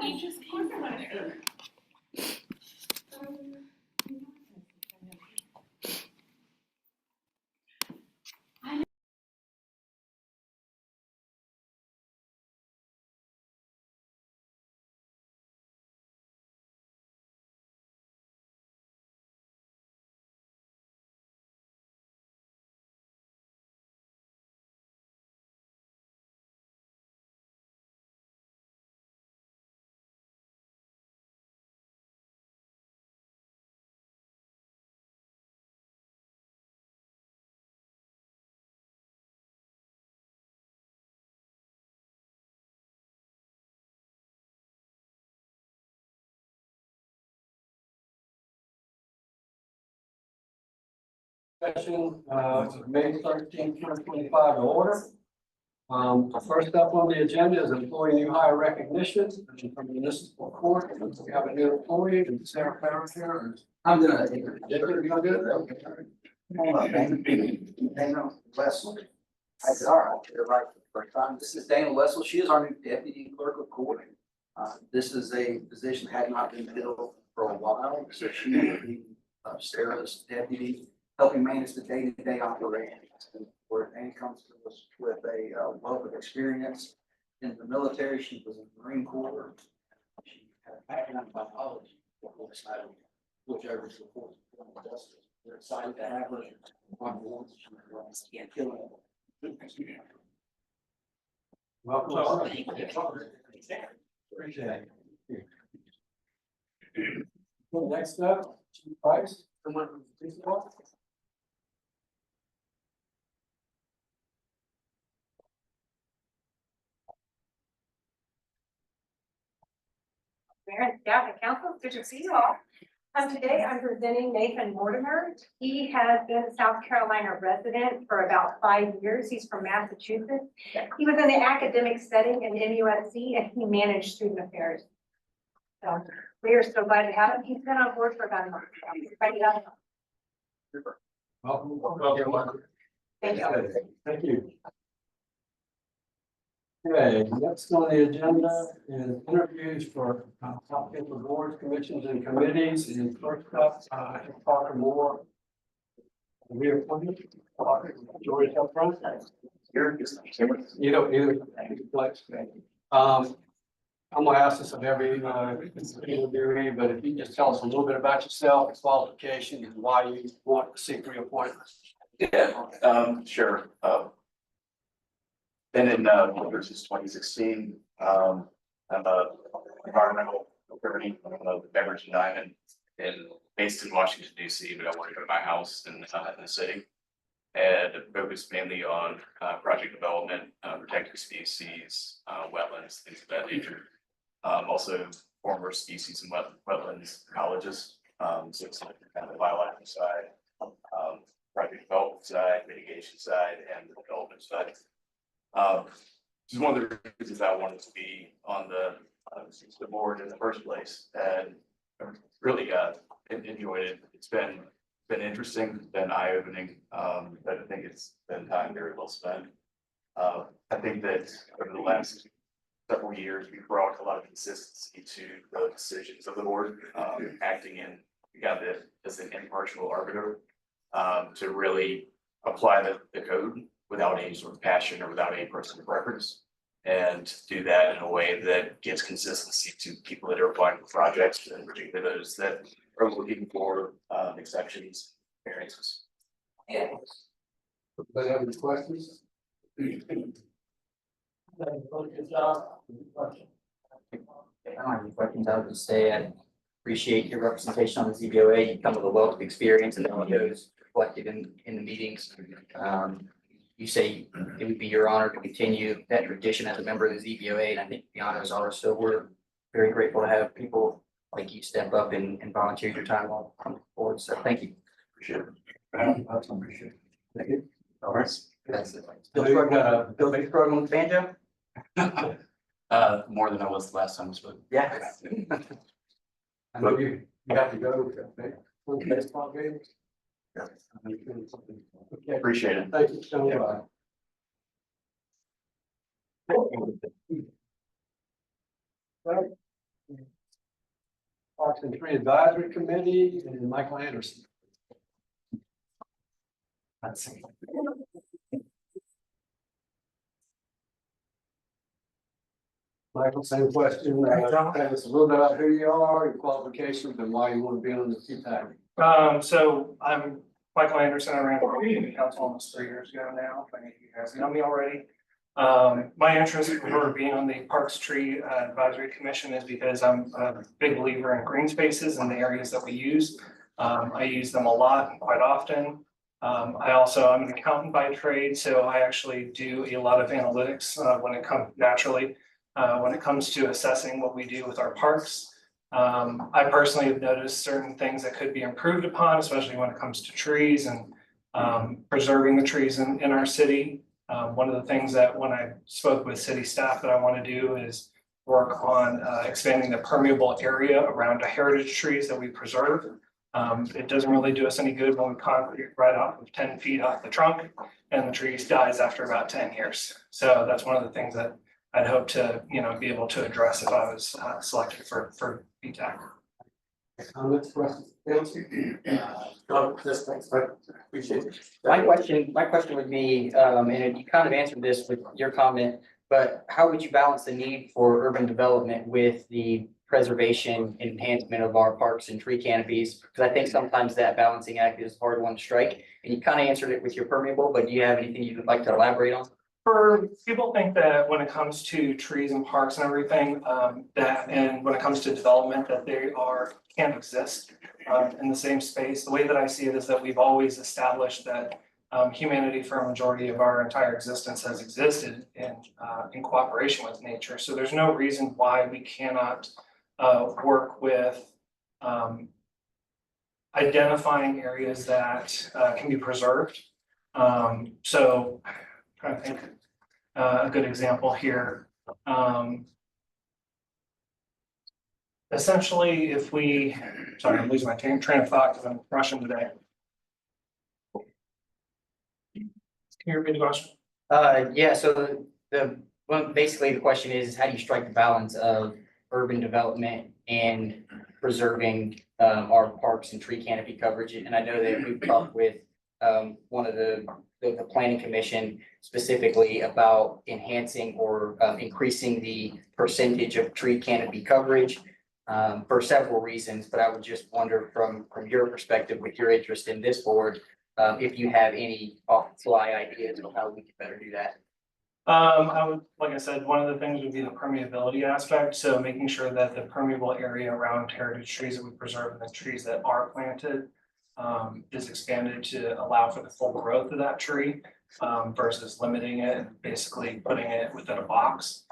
You just can't find it. Session, May 13th, 2025 order. First up on the agenda is employee new hire recognition from the municipal court. We have a new employee, Sarah Farrow here. I'm gonna. You gonna do it? Dana Wessel. I said, all right, you're right for the first time. This is Dana Wessel. She is our new deputy clerk of court. This is a position that had not been filled for a while, so she will be Sarah's deputy, helping manage the day-to-day operations. Where Dana comes to us with a wealth of experience in the military. She was in the Marine Corps. She had a background in biology, whichever is the force of justice. We're excited to have her on board. She's killing it. Welcome. Appreciate it. Next up, Chief Price. Mayor and staff and council, good to see you all. Today I'm presenting Nathan Mortimer. He has been a South Carolina resident for about 5 years. He's from Massachusetts. He was in the academic setting in MUSC and he managed student affairs. So we are so glad to have him. He's been on board for about a month. Ready to go. Welcome. Thank you. Thank you. Okay, next on the agenda is interviews for applicants for boards, commissions, and committees. And first up, Parker Moore. Reappointed. Parker, George up front. You don't either. I'm gonna ask this of every interviewee, but if you just tell us a little bit about yourself, qualifications, and why you want to seek reappointment. Yeah, sure. Been in since 2016. I'm a environmental attorney, the Beverage and Diamond, and based in Washington DC, but I work at my house in the city. And focus mainly on project development, protected species, wetlands, things of that nature. Also former species and wetlands ecologists. So it's like kind of the biological side, project development side, mitigation side, and the development side. This is one of the reasons I wanted to be on the board in the first place, and I really enjoyed it. It's been interesting, been eye-opening, but I think it's been time very well spent. I think that over the last several years, we've brought a lot of consistency to the decisions of the board, acting in as an impartial arbiter, to really apply the code without any sort of passion or without any personal preference, and do that in a way that gives consistency to people that are applying for projects, and particularly those that are looking for exceptions, variances. Anybody have any questions? I don't have any questions. I would just say I appreciate your representation on the ZBOA. You come with a wealth of experience and all those reflected in the meetings. You say it would be your honor to continue that tradition as a member of the ZBOA, and I think the honor is ours. So we're very grateful to have people like you step up and volunteer your time on the board. So thank you. Appreciate it. Appreciate it. Thank you. All right. That's it. Still struggling with banjo? More than I was the last time we spoke. Yeah. I know you have to go to baseball games. Yeah. Okay, Appreciate it. thank you so much. Right. Parks and Tree Advisory Committee, and Michael Anderson. Let's see. Michael, same question. Tell us a little bit about who you are, your qualifications, and why you want to be on the CTAC. So I'm Michael Anderson. I ran for the council almost 3 years ago now. I think you guys know me already. My interest for being on the Parks Tree Advisory Commission is because I'm a big believer in green spaces and the areas that we use. I use them a lot and quite often. I'm an accountant by trade, so I actually do a lot of analytics when it comes to assessing what we do with our parks. I personally have noticed certain things that could be improved upon, especially when it comes to trees and preserving the trees in our city. One of the things that when I spoke with city staff that I want to do is work on expanding the permeable area around the heritage trees that we preserve. It doesn't really do us any good when we concrete right off of 10 feet off the trunk and the tree dies after about 10 years. So that's one of the things that I'd hope to, be able to address if I was selected for BTAC. Comments, questions? Appreciate it. My question would be, and you kind of answered this with your comment, but how would you balance the need for urban development with the preservation and enhancement of our parks and tree canopies? Because I think sometimes that balancing act is a hard one to strike, and you kind of answered it with your permeable, but do you have anything you'd like to elaborate on? For people think that when it comes to trees and parks and everything, and when it comes to development, that they can't exist in the same space. The way that I see it is that we've always established that humanity for a majority of our entire existence has existed in cooperation with nature. So there's no reason why we cannot work with identifying areas that can be preserved. So trying to think a good example here. Essentially, sorry, I'm losing my train of thought because I'm rushing today. Can you repeat the question? Yeah, so basically the question is, how do you strike the balance of urban development and preserving our parks and tree canopy coverage? And I know that we've talked with one of the planning commission specifically about enhancing or increasing the percentage of tree canopy coverage for several reasons, but I would just wonder from your perspective, with your interest in this board, if you have any off-the-fly ideas of how we can better do that. Like I said, one of the things would be the permeability aspect. So making sure that the permeable area around heritage trees that we preserve and the trees that are planted is expanded to allow for the full growth of that tree versus limiting it and basically putting it within a box.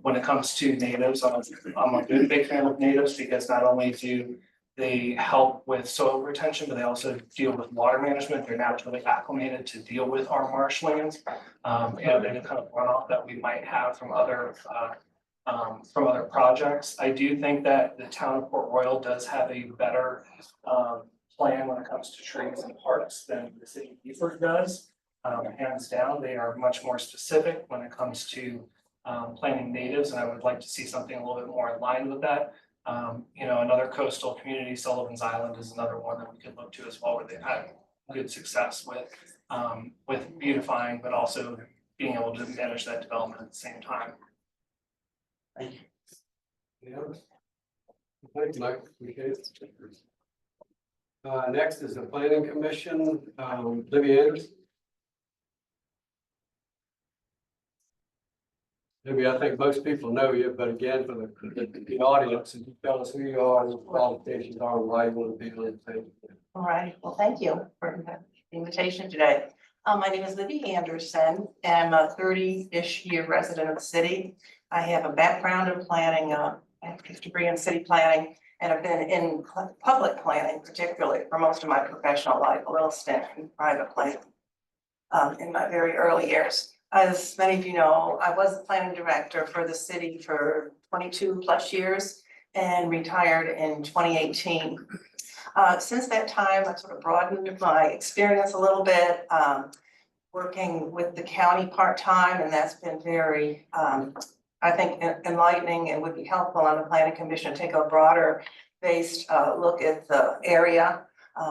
When it comes to natives, I'm a big fan of natives because not only do they help with soil retention, but they also deal with water management. They're naturally acclimated to deal with our marshlands and any kind of runoff that we might have from other projects. I do think that the town of Port Royal does have a better plan when it comes to trees and parks than the city of Beaufort does. Hands down, they are much more specific when it comes to planting natives, and I would like to see something a little bit more in line with that. Another coastal community, Sullivan's Island, is another one that we could look to as well, where they've had good success with beautifying, but also being able to manage that development at the same time. Thank you. Yeah. Thank you, Mike. Appreciate it. Next is the planning commission, Libby Anderson. Maybe I think most people know you, but again, for the audience, if you tell us who you are, what qualifications are, why you want to be on the team. All right, well, thank you for the invitation today. My name is Libby Anderson, and I'm a 30-ish year resident of the city. I have a background in planning, I have a degree in city planning, and I've been in public planning, particularly for most of my professional life, a little stint in private planning in my very early years. As many of you know, I was the planning director for the city for 22 plus years and retired in 2018. Since that time, I've sort of broadened my experience a little bit, working with the county part-time, and that's been very, I think, enlightening and would be helpful on the planning commission to take a broader based look at the area.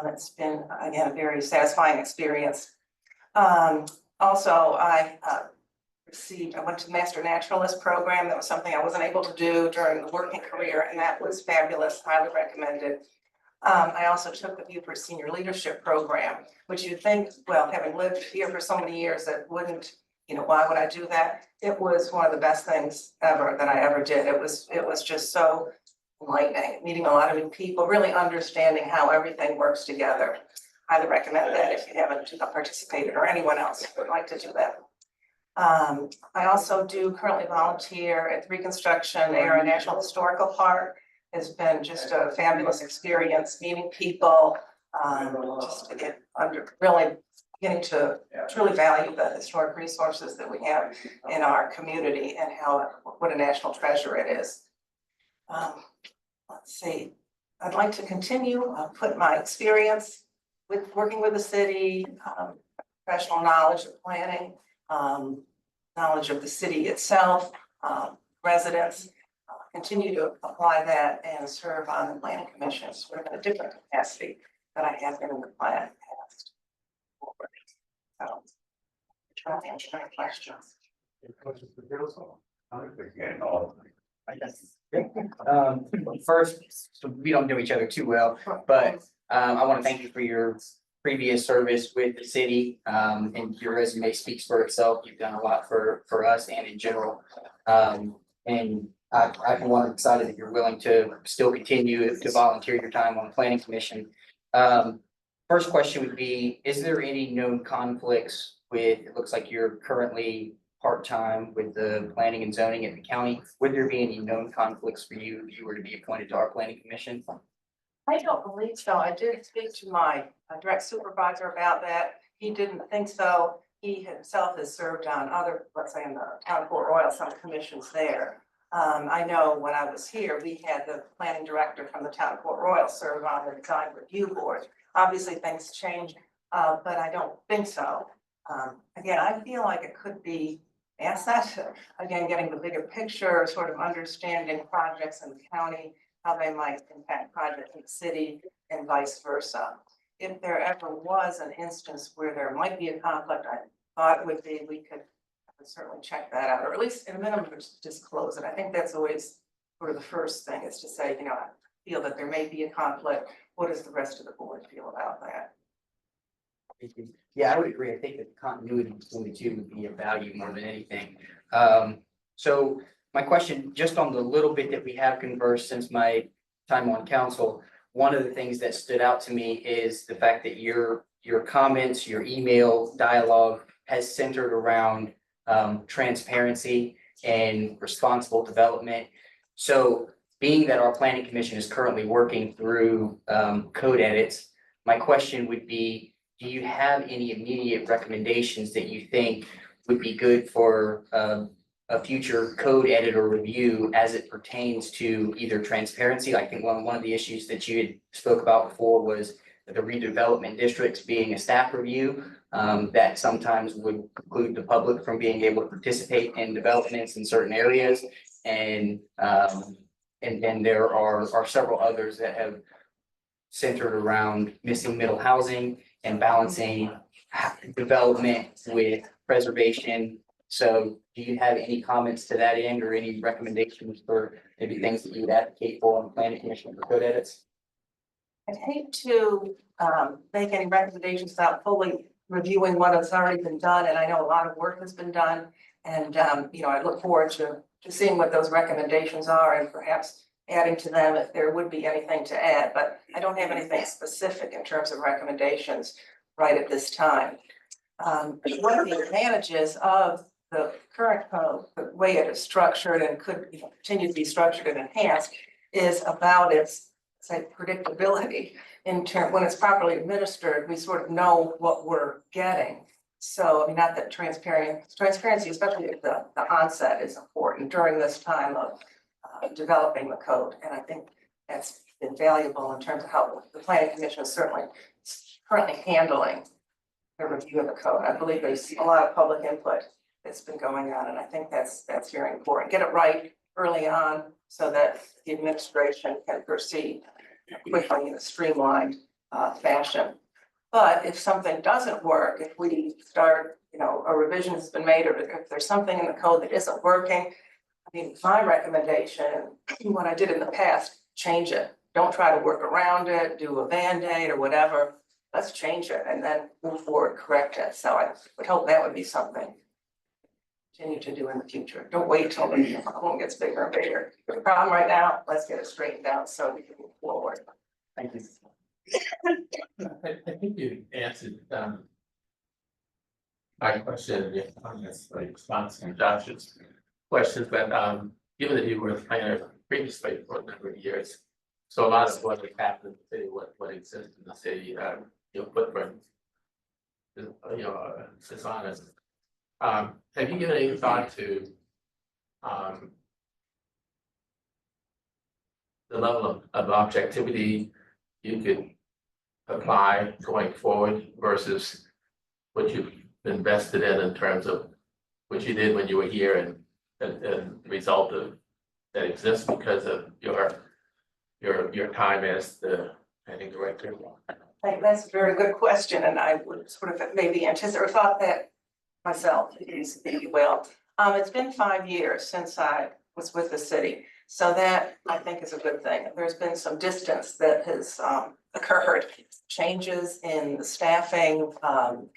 It's been, again, a very satisfying experience. Also, I went to the Master Naturalist program. That was something I wasn't able to do during the working career, and that was fabulous, highly recommended. I also took the Beaufort Senior Leadership Program, which you'd think, well, having lived here for so many years, that wouldn't, why would I do that? It was one of the best things ever that I ever did. It was just so enlightening, meeting a lot of new people, really understanding how everything works together. Highly recommend that if you haven't participated, or anyone else would like to do that. I also do currently volunteer at Reconstruction Area National Historical Park. It's been just a fabulous experience, meeting people, just really getting to truly value the historic resources that we have in our community and what a national treasure it is. Let's see, I'd like to continue, put my experience with working with the city, professional knowledge of planning, knowledge of the city itself, residents, continue to apply that and serve on the planning commission, sort of in a different capacity that I have been in the plan past. So, try to answer any questions. Any questions for council? First, so we don't know each other too well, but I want to thank you for your previous service with the city. And your resume speaks for itself. You've done a lot for us and in general. And I'm excited that you're willing to still continue to volunteer your time on the planning commission. First question would be, is there any known conflicts with, it looks like you're currently part-time with the planning and zoning at the county. Would there be any known conflicts for you if you were to be appointed to our planning commission? I don't believe so. I did speak to my direct supervisor about that. He didn't think so. He himself has served on other, let's say in the town of Port Royal, some commissions there. I know when I was here, we had the planning director from the town of Port Royal serve on the design review board. Obviously, things change, but I don't think so. Again, I feel like it could be asset, again, getting the bigger picture, sort of understanding projects in the county, how they might impact projects in the city, and vice versa. If there ever was an instance where there might be a conflict, I thought it would be, we could certainly check that out, or at least at a minimum, disclose it. I think that's always sort of the first thing, is to say, I feel that there may be a conflict. What does the rest of the board feel about that? Yeah, I would agree. I think that continuity between the two would be of value more than anything. So my question, just on the little bit that we have conversed since my time on council, one of the things that stood out to me is the fact that your comments, your email dialogue has centered around transparency and responsible development. So being that our planning commission is currently working through code edits, my question would be, do you have any immediate recommendations that you think would be good for a future code edit or review as it pertains to either transparency? I think one of the issues that you had spoke about before was the redevelopment districts being a staff review that sometimes would preclude the public from being able to participate in developments in certain areas. And then there are several others that have centered around missing middle housing and balancing development with preservation. So do you have any comments to that end, or any recommendations for maybe things that you would advocate for on the planning commission for code edits? I'd hate to make any recommendations without fully reviewing what has already been done, and I know a lot of work has been done. And I look forward to seeing what those recommendations are, and perhaps adding to them if there would be anything to add, but I don't have anything specific in terms of recommendations right at this time. One of the advantages of the current code, the way it is structured and could continue to be structured and enhanced, is about its, say, predictability. In term, when it's properly administered, we sort of know what we're getting. So, not that transparency, especially at the onset, is important during this time of developing the code. And I think that's been valuable in terms of how the planning commission is certainly currently handling the review of the code. I believe there's a lot of public input that's been going on, and I think that's very important. Get it right early on so that the administration can proceed. quickly in a streamlined fashion. But if something doesn't work, if we start, a revision has been made, or if there's something in the code that isn't working, I mean, my recommendation, what I did in the past, change it. Don't try to work around it, do a Band-Aid or whatever. Let's change it and then move forward, correct it. So I would hope that would be something to continue to do in the future. Don't wait till the problem gets bigger and bigger. The problem right now, let's get it straightened out so we can move forward. Thank you. I think you answered, my question, yeah, on this, like, response to Josh's questions, but, given that you were a planner previously for a number of years, so a lot of what has happened in the city, what exists in the city, footprint, is, is honest. Have you given any thought to, the level of objectivity you could apply going forward versus what you've invested in terms of what you did when you were here and the result of that exists because of your time as the planning director? I think that's a very good question, and I would sort of maybe anticipate or thought that myself, if you will. It's been 5 years since I was with the city, so that I think is a good thing. There's been some distance that has occurred, changes in the staffing,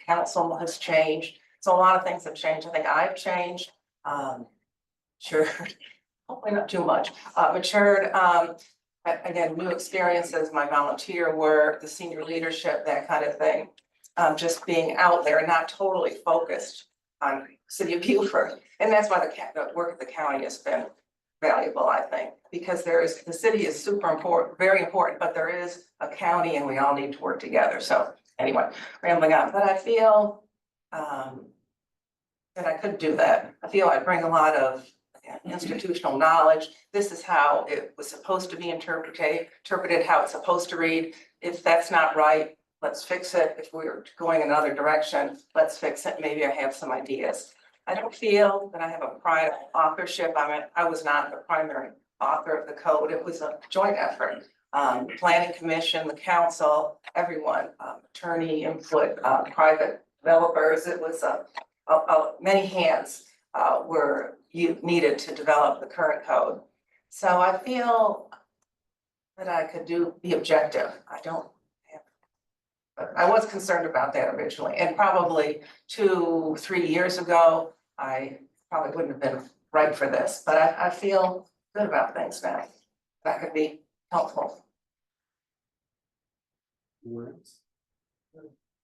council has changed. So a lot of things have changed. I think I've changed, sure, hopefully not too much, matured. Again, new experiences, my volunteer work, the senior leadership, that kind of thing. Just being out there and not totally focused on City of Beaufort. And that's why the work at the county has been valuable, I think, because the city is super important, very important, but there is a county and we all need to work together. So anyway, rambling on, but I feel that I could do that. I feel I bring a lot of institutional knowledge. This is how it was supposed to be interpreted, how it's supposed to read. If that's not right, let's fix it. If we're going another direction, let's fix it. Maybe I have some ideas. I don't feel that I have a pride of authorship. I was not the primary author of the code. It was a joint effort. Planning commission, the council, everyone, attorney input, private developers. It was many hands were needed to develop the current code. So I feel that I could be objective. I was concerned about that originally, and probably 2-3 years ago, I probably wouldn't have been right for this, but I feel good about things now. That could be helpful.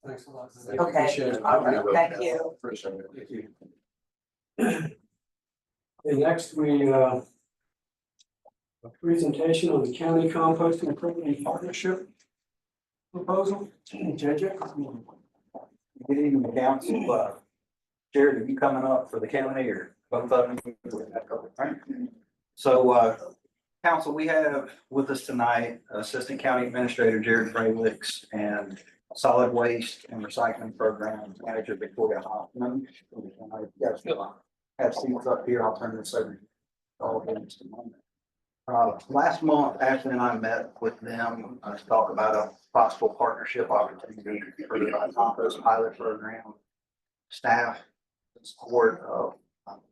Thanks a lot. Okay, Appreciate it. all right, thank you. Thank you. Okay, next we, a presentation on the county composting equipment partnership proposal. JJ. Good evening, council. Jared, are you coming up for the county or both of them? Right. So, council, we have with us tonight Assistant County Administrator Jared Fralix and Solid Waste and Recycling Program Manager Victoria Hoffman. You guys have seats up here. I'll turn this over to all of them in just a moment. Last month, Ashley and I met with them to talk about a possible partnership opportunity for the compost pilot program. Staff support of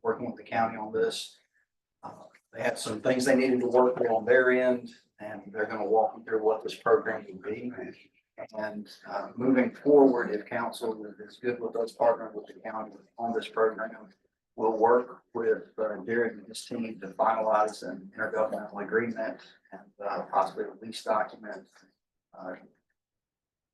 working with the county on this. They had some things they needed to work on their end, and they're going to walk you through what this program will be. And moving forward, if council is good with us partnering with the county on this program, we'll work with Jared and his team to finalize an intergovernmental agreement and possibly a lease document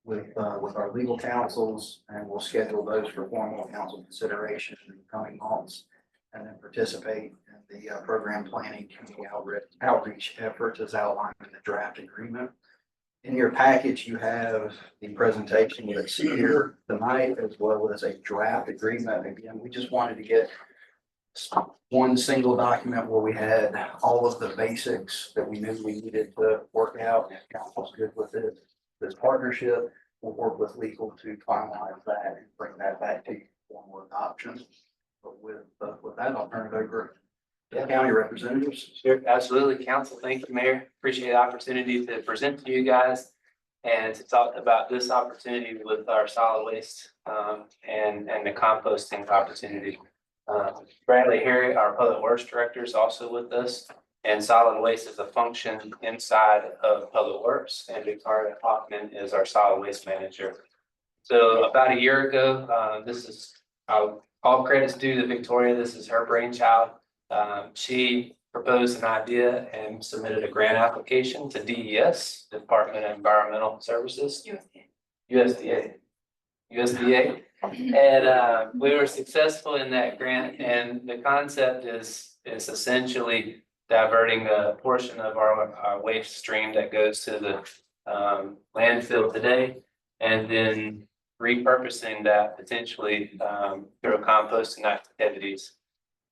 with our legal counsels, and we'll schedule those for formal council consideration in the coming months, and then participate in the program planning community outreach efforts as outlined in the draft agreement. In your package, you have the presentation that's here tonight, as well as a draft agreement. Again, we just wanted to get one single document where we had all of the basics that we knew we needed to work out. If council's good with it, this partnership, we'll work with legal to finalize that and bring that back to you for formal adoption. But with that, I'll turn it over. Yeah, County representatives. Sure, absolutely. Council, thank you, Mayor. Appreciate the opportunity to present to you guys and to talk about this opportunity with our solid waste and the composting opportunity. Bradley Harry, our Public Works Director, is also with us. And solid waste is a function inside of Public Works, and Victoria Hoffman is our solid waste manager. So about a year ago, this is all credits due to Victoria. This is her brainchild. She proposed an idea and submitted a grant application to DES, Department of Environmental Services. USDA. And we were successful in that grant, and the concept is essentially diverting a portion of our waste stream that goes to the landfill today, and then repurposing that potentially through composting activities.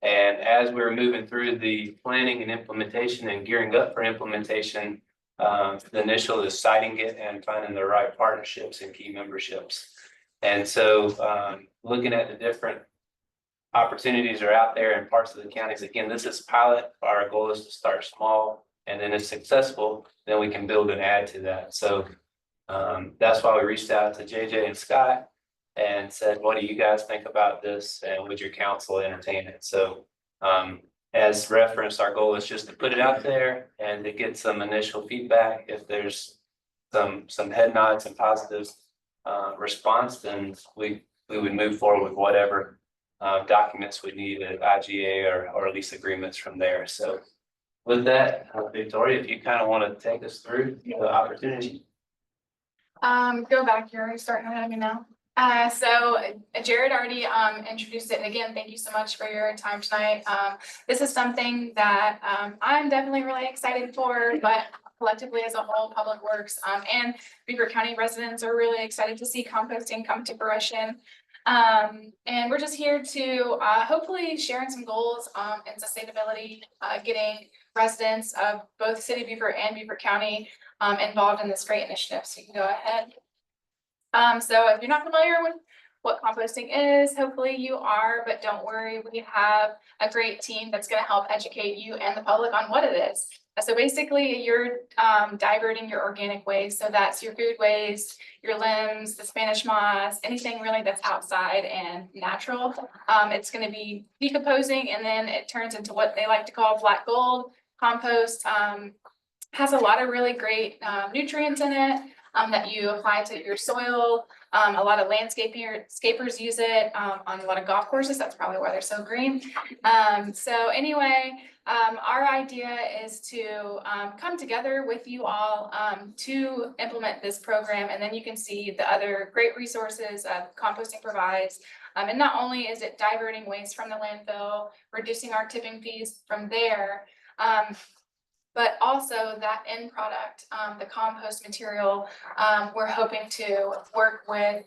And as we're moving through the planning and implementation and gearing up for implementation, the initial is citing it and finding the right partnerships and key memberships. And so looking at the different opportunities are out there in parts of the counties. Again, this is pilot. Our goal is to start small, and then if successful, then we can build and add to that. So that's why we reached out to JJ and Scott and said, what do you guys think about this? And would your council entertain it? So as referenced, our goal is just to put it out there and to get some initial feedback. If there's some head nods and positive response, then we would move forward with whatever documents we need at IGA or lease agreements from there. So with that, Victoria, if you kind of want to take us through the opportunity. Go back, you're starting ahead of me now. So Jared already introduced it, and again, thank you so much for your time tonight. This is something that I'm definitely really excited for, but collectively as a whole, Public Works and Beaver County residents are really excited to see composting come to fruition. And we're just here to hopefully sharing some goals in sustainability, getting residents of both City of Beaver and Beaver County involved in this great initiative. So you can go ahead. So if you're not familiar with what composting is, hopefully you are, but don't worry, we have a great team that's going to help educate you and the public on what it is. So basically you're diverting your organic waste. So that's your food waste, your limbs, the Spanish moss, anything really that's outside and natural. It's going to be decomposing, and then it turns into what they like to call black gold. Compost has a lot of really great nutrients in it that you apply to your soil. A lot of landscapers use it on a lot of golf courses. That's probably why they're so green. So anyway, our idea is to come together with you all to implement this program, and then you can see the other great resources composting provides. And not only is it diverting waste from the landfill, reducing our tipping fees from there, but also that end product, the compost material, we're hoping to work with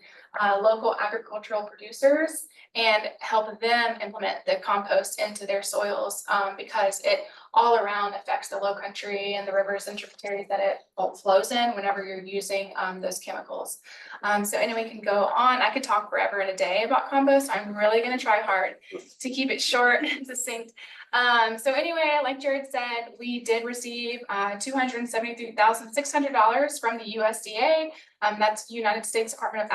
local agricultural producers and help them implement the compost into their soils because it all around affects the low country and the rivers and tributaries that it flows in whenever you're using those chemicals. So anyway, we can go on. I could talk forever in a day about compost. I'm really going to try hard to keep it short and succinct. So anyway, like Jared said, we did receive $273,600 from the USDA. That's United States Department of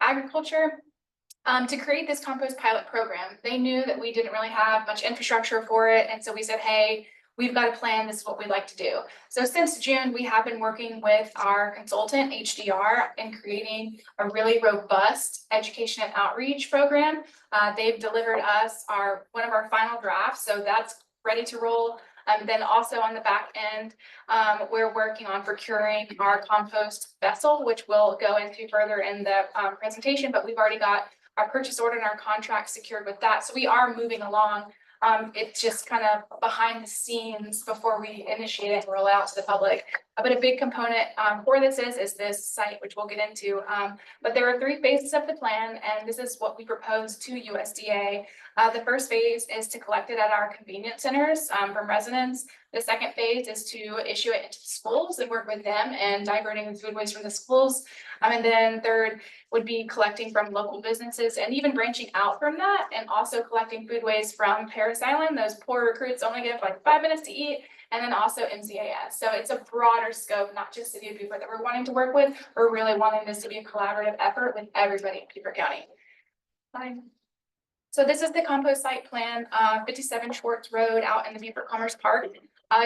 Agriculture, to create this compost pilot program. They knew that we didn't really have much infrastructure for it. And so we said, hey, we've got a plan. This is what we'd like to do. So since June, we have been working with our consultant, HDR, in creating a really robust education and outreach program. They've delivered us one of our final drafts. So that's ready to roll. Then also on the back end, we're working on procuring our compost vessel, which we'll go into further in the presentation, but we've already got our purchase order and our contract secured with that. So we are moving along. It's just kind of behind the scenes before we initiate it and roll out to the public. But a big component for this is this site, which we'll get into. But there are 3 phases of the plan, and this is what we propose to USDA. The first phase is to collect it at our convenience centers from residents. The second phase is to issue it into the schools and work with them and diverting the food waste from the schools. And then third would be collecting from local businesses and even branching out from that and also collecting food waste from Paris Island. Those poor recruits only get like 5 minutes to eat. And then also MCAS. So it's a broader scope, not just City of Beaufort that we're wanting to work with. We're really wanting this to be a collaborative effort with everybody in Beaufort County. Fine. So this is the compost site plan, 57 Schwartz Road out in the Beaufort Commerce Park.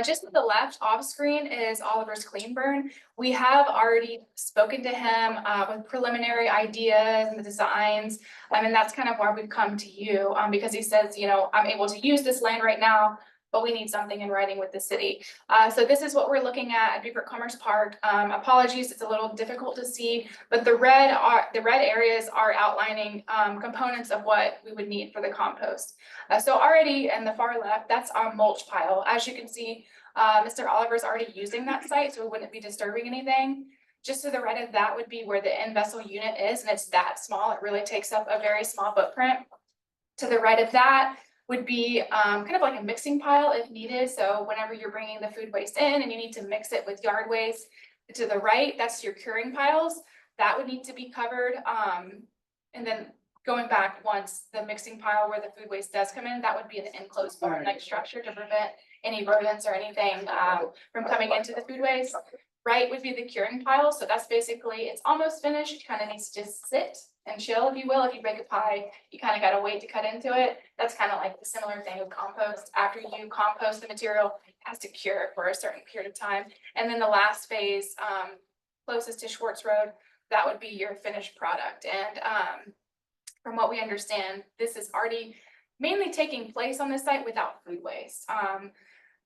Just to the left off screen is Oliver's Clean Burn. We have already spoken to him with preliminary ideas and the designs. And that's kind of why we've come to you because he says, you know, I'm able to use this land right now, but we need something in writing with the city. So this is what we're looking at Beaufort Commerce Park. Apologies, it's a little difficult to see, but the red areas are outlining components of what we would need for the compost. So already in the far left, that's our mulch pile. As you can see, Mr. Oliver's already using that site, so we wouldn't be disturbing anything. Just to the right of that would be where the end vessel unit is, and it's that small. It really takes up a very small footprint. To the right of that would be kind of like a mixing pile if needed. So whenever you're bringing the food waste in and you need to mix it with yard waste, to the right, that's your curing piles. That would need to be covered. And then going back once the mixing pile where the food waste does come in, that would be an enclosed barn like structure to prevent any rodents or anything from coming into the food waste. Right would be the curing pile. So that's basically, it's almost finished. It kind of needs to just sit and chill, if you will. If you bake a pie, you kind of got to wait to cut into it. That's kind of like the similar thing with compost. After you compost the material, it has to cure for a certain period of time. And then the last phase, closest to Schwartz Road, that would be your finished product. And from what we understand, this is already mainly taking place on this site without food waste.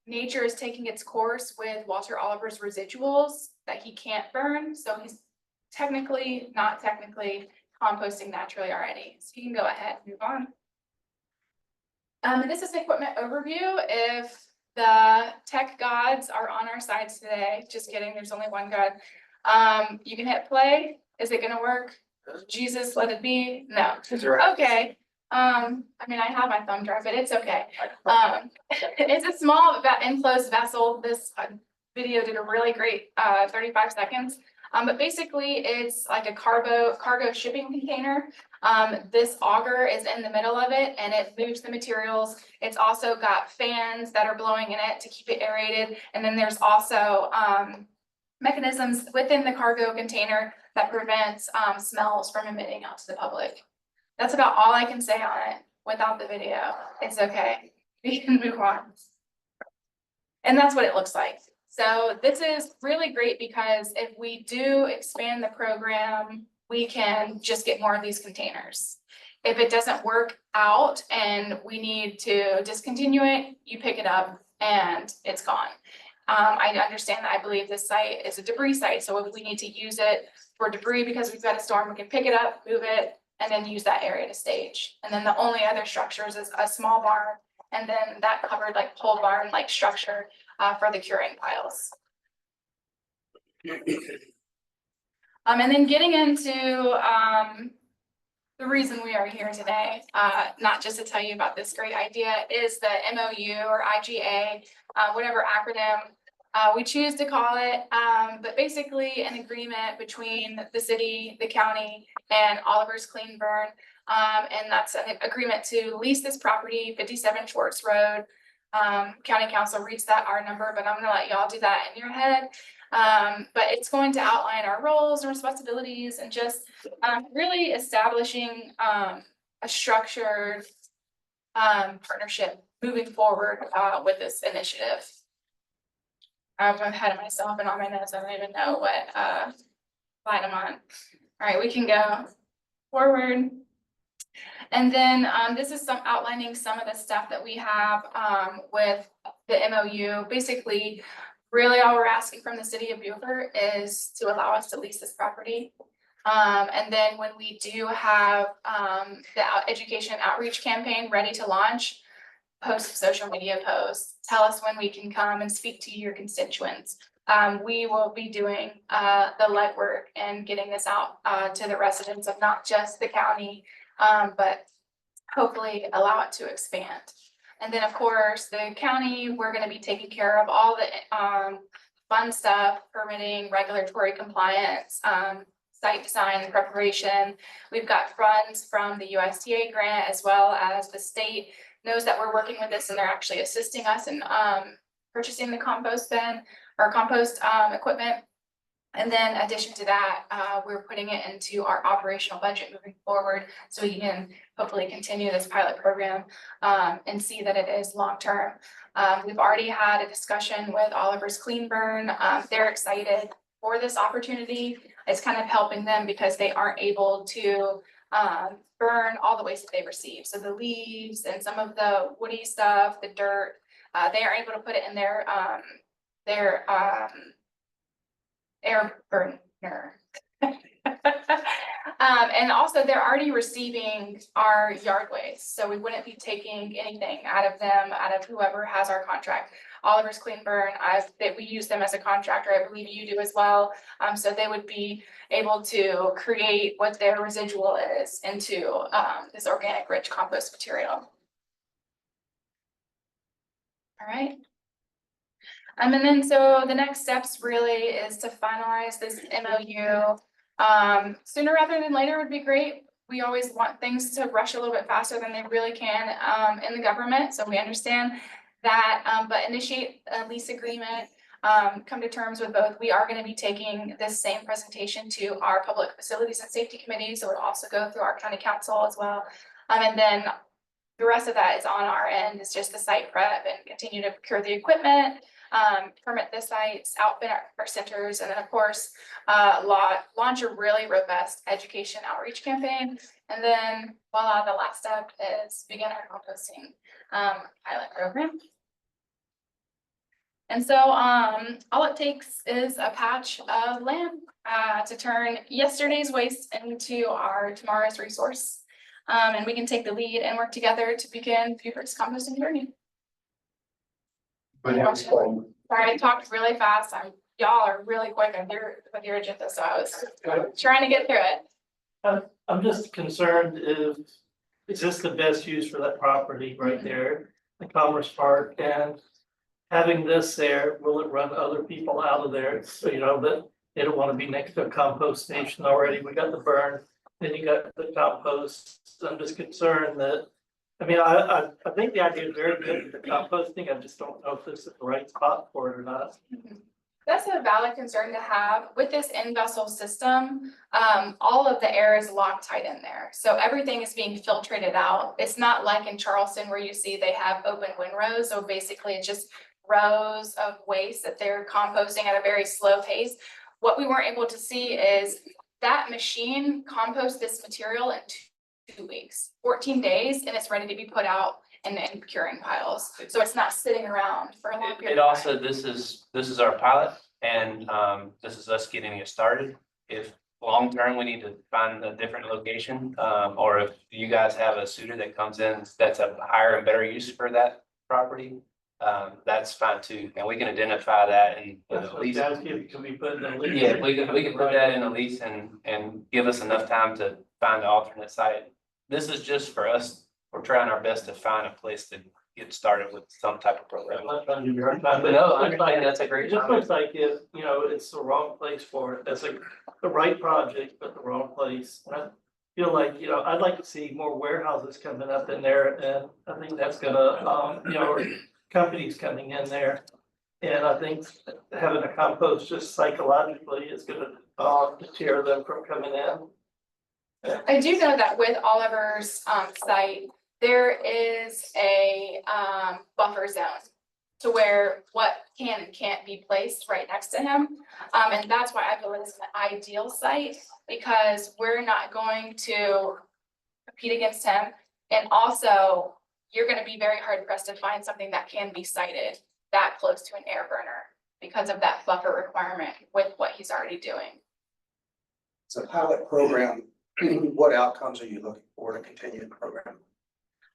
Nature is taking its course with Walter Oliver's residuals that he can't burn. So he's not technically composting naturally already. So you can go ahead and move on. This is the equipment overview. If the tech gods are on our side today, just kidding, there's only one God. You can hit play. Is it gonna work? Jesus, let it be? No. Okay. I mean, I have my thumb drive, but it's okay. It's a small enclosed vessel. This video did a really great 35 seconds. But basically it's like a cargo shipping container. This auger is in the middle of it and it moves the materials. It's also got fans that are blowing in it to keep it aerated. And then there's also mechanisms within the cargo container that prevents smells from emitting out to the public. That's about all I can say on it without the video. It's okay. We can move on. And that's what it looks like. So this is really great because if we do expand the program, we can just get more of these containers. If it doesn't work out and we need to discontinue it, you pick it up and it's gone. I understand that I believe this site is a debris site. So if we need to use it for debris because we've got a storm, we can pick it up, move it, and then use that area to stage. And then the only other structures is a small barn and then that covered like pole barn like structure for the curing piles. And then getting into the reason we are here today, not just to tell you about this great idea, is the MOU or IGA, whatever acronym we choose to call it, but basically an agreement between the city, the county, and Oliver's Clean Burn. And that's an agreement to lease this property, 57 Schwartz Road. County council reads that our number, but I'm gonna let y'all do that in your head. But it's going to outline our roles and responsibilities and just really establishing a structured partnership moving forward with this initiative. I'm ahead of myself and on my notes, I don't even know what slide I'm on. All right, we can go forward. And then this is outlining some of the stuff that we have with the MOU. Basically, really all we're asking from the city of Beaufort is to allow us to lease this property. And then when we do have the education outreach campaign ready to launch, post social media posts, tell us when we can come and speak to your constituents. We will be doing the legwork and getting this out to the residents of not just the county, but hopefully allow it to expand. And then, of course, the county, we're gonna be taking care of all the fun stuff, permitting, regulatory compliance, site design preparation. We've got funds from the USDA grant as well as the state knows that we're working with this and they're actually assisting us in purchasing the compost bin or compost equipment. And then in addition to that, we're putting it into our operational budget moving forward so we can hopefully continue this pilot program and see that it is long-term. We've already had a discussion with Oliver's Clean Burn. They're excited for this opportunity. It's kind of helping them because they aren't able to burn all the waste that they receive. So the leaves and some of the woody stuff, the dirt, they are able to put it in their air burner. And also they're already receiving our yard waste, so we wouldn't be taking anything out of them, out of whoever has our contract. Oliver's Clean Burn, we use them as a contractor, I believe you do as well. So they would be able to create what their residual is into this organic rich compost material. All right. And then so the next steps really is to finalize this MOU. Sooner rather than later would be great. We always want things to rush a little bit faster than they really can in the government, so we understand that, but initiate a lease agreement, come to terms with both. We are going to be taking this same presentation to our Public Facilities and Safety Committee, so it'll also go through our county council as well. And then the rest of that is on our end. It's just the site prep and continue to procure the equipment, permit the sites, outfit our centers, and then of course, launch a really robust education outreach campaign. And then voila, the last step is begin our composting pilot program. And so all it takes is a patch of land to turn yesterday's waste into our tomorrow's resource. And we can take the lead and work together to begin Beaufort's composting journey. Sorry, I talked really fast. Y'all are really quick with your agenda, so I was trying to get through it. I'm just concerned is this the best use for that property right there, the Commerce Park, and having this there, will it run other people out of there? So you know that they don't want to be next to a compost station already. We got the burn, then you got the compost. I'm just concerned that, I mean, I think the idea is very good for the composting. I just don't know if this is the right spot for it or not. That's a valid concern to have. With this in-vessel system, all of the air is Loctite in there. So everything is being filtrated out. It's not like in Charleston where you see they have open windrows. So basically it's just rows of waste that they're composting at a very slow pace. What we weren't able to see is that machine composts this material in 2 weeks, 14 days, and it's ready to be put out and curing piles. So it's not sitting around for a long period. It also, this is our pilot, and this is us getting it started. If long-term, we need to find a different location, or if you guys have a suitor that comes in, that's a higher and better use for that property, that's fine too. And we can identify that and That's at least. can be put in the lease. Yeah, we can put that in a lease and give us enough time to find an alternate site. This is just for us. We're trying our best to find a place to get started with some type of program. I'm not trying to give you a hard time, But but no, it looks like- that's a it great just comment. looks like if, you know, it's the wrong place for it. That's like the right project, but the wrong place. And I feel like, you know, I'd like to see more warehouses coming up in there, and I think that's gonna, you know, companies coming in there. And I think having a compost just psychologically is gonna deter them from coming in. I do know that with Oliver's site, there is a buffer zone to where what can and can't be placed right next to him. And that's why I feel it's an ideal site, because we're not going to compete against him. And also, you're gonna be very hard pressed to find something that can be sited that close to an air burner because of that buffer requirement with what he's already doing. It's a pilot program. What outcomes are you looking for to continue the program?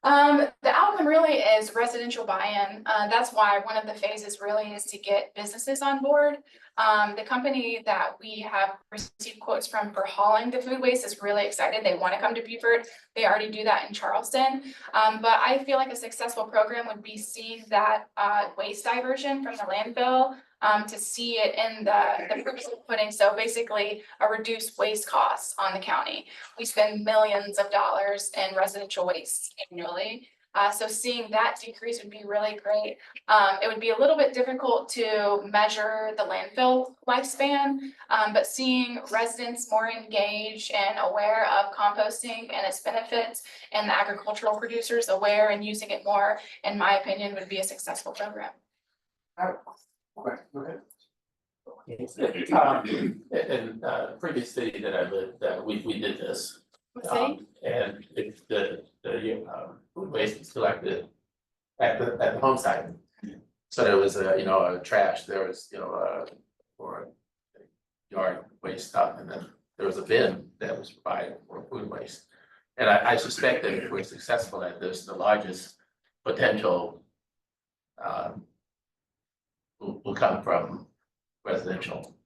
The outcome really is residential buy-in. That's why one of the phases really is to get businesses on board. The company that we have received quotes from for hauling the food waste is really excited. They want to come to Beaufort. They already do that in Charleston. But I feel like a successful program would be seeing that waste diversion from the landfill to see it in the proofs of pudding. So basically a reduced waste costs on the county. We spend millions of dollars in residential waste annually. So seeing that decrease would be really great. It would be a little bit difficult to measure the landfill lifespan, but seeing residents more engaged and aware of composting and its benefits, and the agricultural producers aware and using it more, in my opinion, would be a successful program. In previous city that I lived, we did this. See? And it's the food waste is collected at the home site. So there was a trash, there was, or yard waste stuff, and then there was a bin that was provided for food waste. And I suspect that if we're successful at this, the largest potential will come from residential.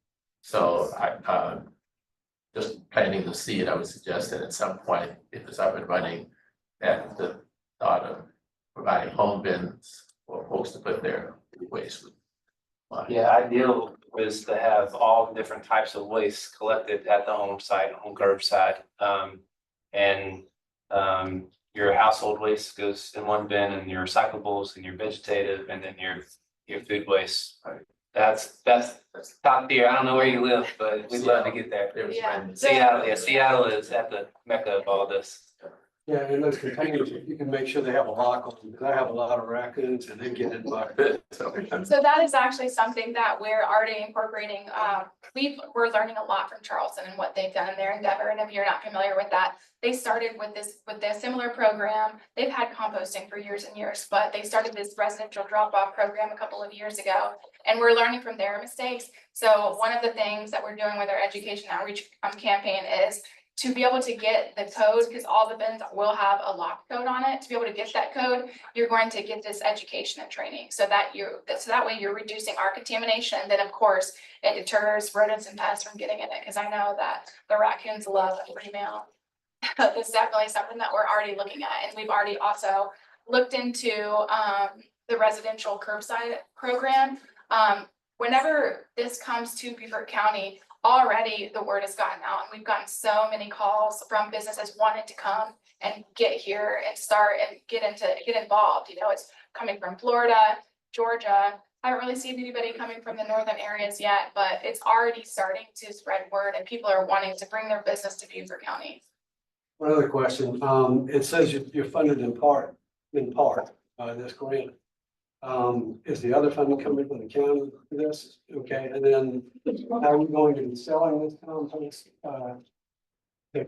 So I just planting the seed, I would suggest that at some point, if it's up and running, that the thought of providing home bins for folks to put their waste with. Yeah, ideal is to have all the different types of waste collected at the home site, on curbside. Your household waste goes in one bin, and your recyclables and your vegetative, and then your food waste. That's top tier. I don't know where you live, but we'd love to get there. Yeah. Seattle is at the mecca of all this. Yeah, and those containers, you can make sure they have a lock on them, because I have a lot of raccoons and they get in my. So that is actually something that we're already incorporating. We're learning a lot from Charleston and what they've done in their endeavor. And if you're not familiar with that, they started with a similar program. They've had composting for years and years, but they started this residential drop-off program a couple of years ago. And we're learning from their mistakes. So one of the things that we're doing with our education outreach campaign is to be able to get the code, because all the bins will have a lock code on it. To be able to get that code, you're going to get this education and training so that way you're reducing our contamination. And then of course, it deters rodents and pests from getting in it, because I know that the raccoons love a free meal. It's definitely something that we're already looking at. And we've already also looked into the residential curbside program. Whenever this comes to Beaufort County, already the word has gotten out, and we've gotten so many calls from businesses wanting to come and get here and start and get involved. It's coming from Florida, Georgia. I haven't really seen anybody coming from the northern areas yet, but it's already starting to spread word, and people are wanting to bring their business to Beaufort County. One other question, it says you're funded in part by this grant. Is the other funding coming from the county for this? Okay, and then how are you going to be selling this compost? To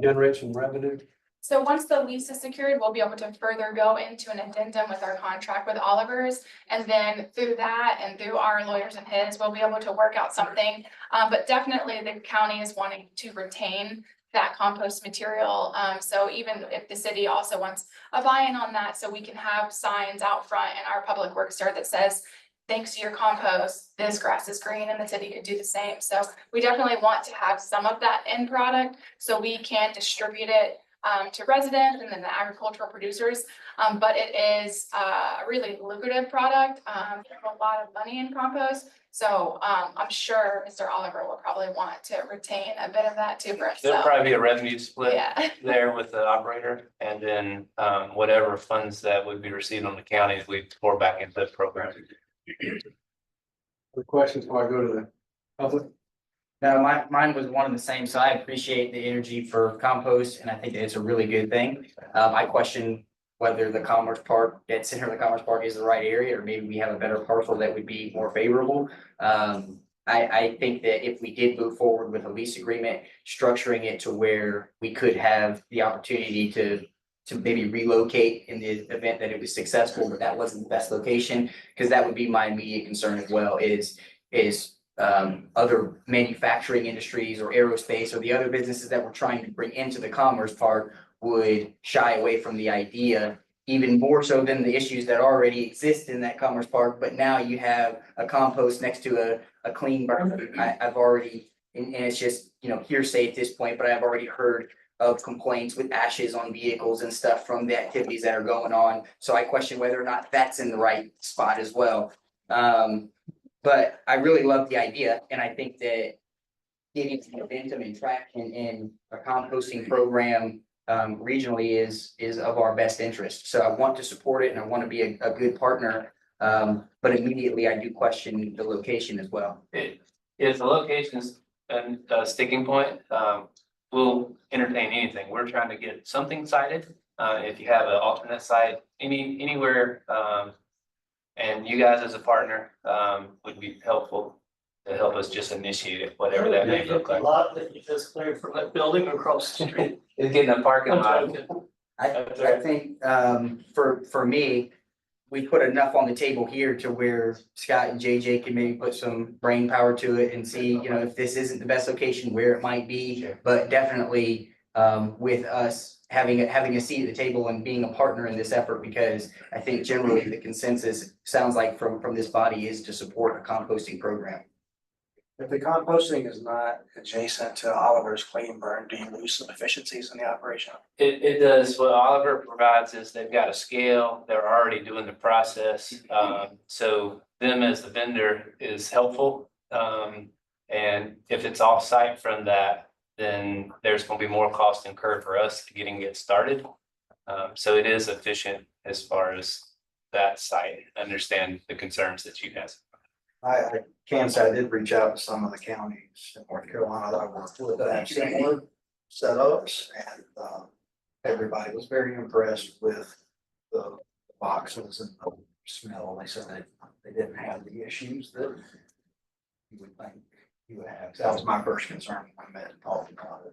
generate some revenue? So once the lease is secured, we'll be able to further go into an addendum with our contract with Oliver's. And then through that and through our lawyers and his, we'll be able to work out something. But definitely the county is wanting to retain that compost material. So even if the city also wants a buy-in on that, so we can have signs out front in our public works yard that says, thanks to your compost, this grass is green, and the city could do the same. So we definitely want to have some of that end product so we can distribute it to residents and then the agricultural producers. But it is a really lucrative product. There's a lot of money in compost. So I'm sure Mr. Oliver will probably want to retain a bit of that too for himself. There'll probably be a revenue split Yeah. there with the operator, and then whatever funds that would be received on the county, we pour back into the program. The questions before I go to the public? No, mine was one and the same, so I appreciate the energy for compost, and I think that it's a really good thing. I question whether the Commerce Park, dead center of the Commerce Park is the right area, or maybe we have a better parcel that would be more favorable. I think that if we did move forward with a lease agreement, structuring it to where we could have the opportunity to maybe relocate in the event that it was successful, but that wasn't the best location, because that would be my immediate concern as well, is other manufacturing industries or aerospace or the other businesses that we're trying to bring into the Commerce Park would shy away from the idea, even more so than the issues that already exist in that Commerce Park. But now you have a compost next to a clean burn. I've already, and it's just, you know, hearsay at this point, but I've already heard of complaints with ashes on vehicles and stuff from the activities that are going on. So I question whether or not that's in the right spot as well. But I really love the idea, and I think that getting some momentum and traction in a composting program regionally is of our best interest. So I want to support it and I want to be a good partner. But immediately I do question the location as well. If the location's a sticking point, we'll entertain anything. We're trying to get something cited. If you have an alternate site, anywhere, and you guys as a partner, would be helpful to help us just initiate it, whatever that may look like. Lot that you just cleared from that building across the street. It's getting a parking I'm lot. joking. I think for me, we put enough on the table here to where Scott and JJ can maybe put some brain power to it and see, you know, if this isn't the best location, where it might be. But definitely with us having a seat at the table and being a partner in this effort, because I think generally the consensus sounds like from this body is to support a composting program. If the composting is not adjacent to Oliver's clean burn, do you lose some efficiencies in the operation? It does. What Oliver provides is they've got a scale. They're already doing the process. So them as the vendor is helpful. And if it's off site from that, then there's going to be more cost incurred for us getting it started. So it is efficient as far as that site. Understand the concerns that you guys. I can say I did reach out to some of the counties in North Carolina that I worked with that have similar setups, and everybody was very impressed with the boxes and the smell. They said they didn't have the issues that you would think you would have. That was my first concern when I met and talked about it.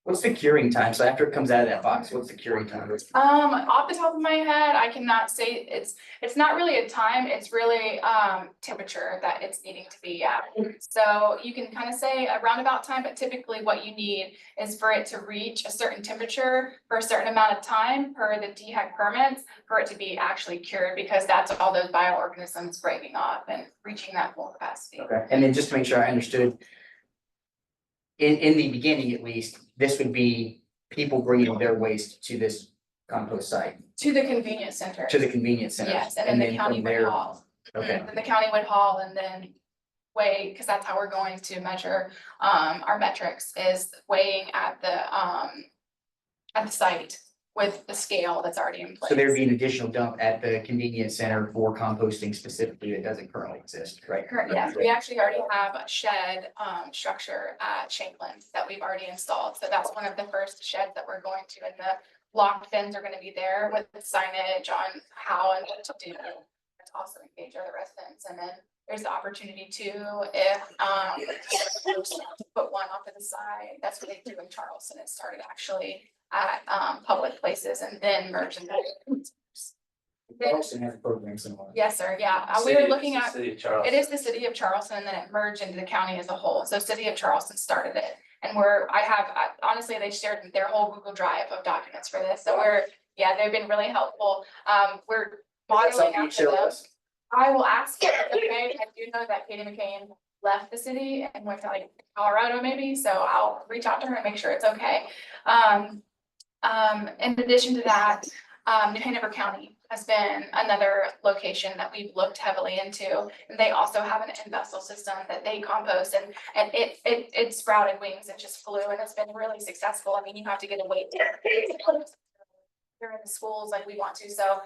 What's the curing time? So after it comes out of that box, what's the curing time? Off the top of my head, I cannot say it's not really a time, it's really temperature that it's needing to be at. So you can kind of say a roundabout time, but typically what you need is for it to reach a certain temperature for a certain amount of time per the DHEC permits for it to be actually cured, because that's all those bioorganisms breaking off and reaching that full capacity. Okay, and then just to make sure I understood. In the beginning, at least, this would be people bringing their waste to this compost site, To the convenience center. to the convenience center. Yes, and then the county from would there. haul. Okay, Then the county would haul and then weigh, because that's how we're going to measure our metrics, is weighing at the site with the scale that's already in place. so there'd be an additional dump at the convenience center for composting specifically that doesn't currently exist, right? Correct, yes, we actually already have a shed structure at Champlin that we've already installed, so that's one of the first sheds that we're going to, and the locked bins are gonna be there with the signage on how and what to do. To also engage other residents, and then there's the opportunity to, if put one off to the side, that's what they do in Charleston. It started actually at public places and then merged into. Charleston has a program similar. Yes, sir, yeah, we were looking at, City of it Charleston. is the city of Charleston, and then it merged into the county as a whole, so city of Charleston started it. And honestly, they shared their whole Google Drive of documents for this, so they've been really helpful. We're modeling Something you after share with them. us. I will ask if it's okay. I do know that Katie McCain left the city and went to like Colorado maybe, so I'll reach out to her and make sure it's okay. In addition to that, New Hanover County has been another location that we've looked heavily into. And they also have an in-vessel system that they compost, and it sprouted wings and just flew, and it's been really successful. I mean, you have to get a weight. They're in the schools like we want to, so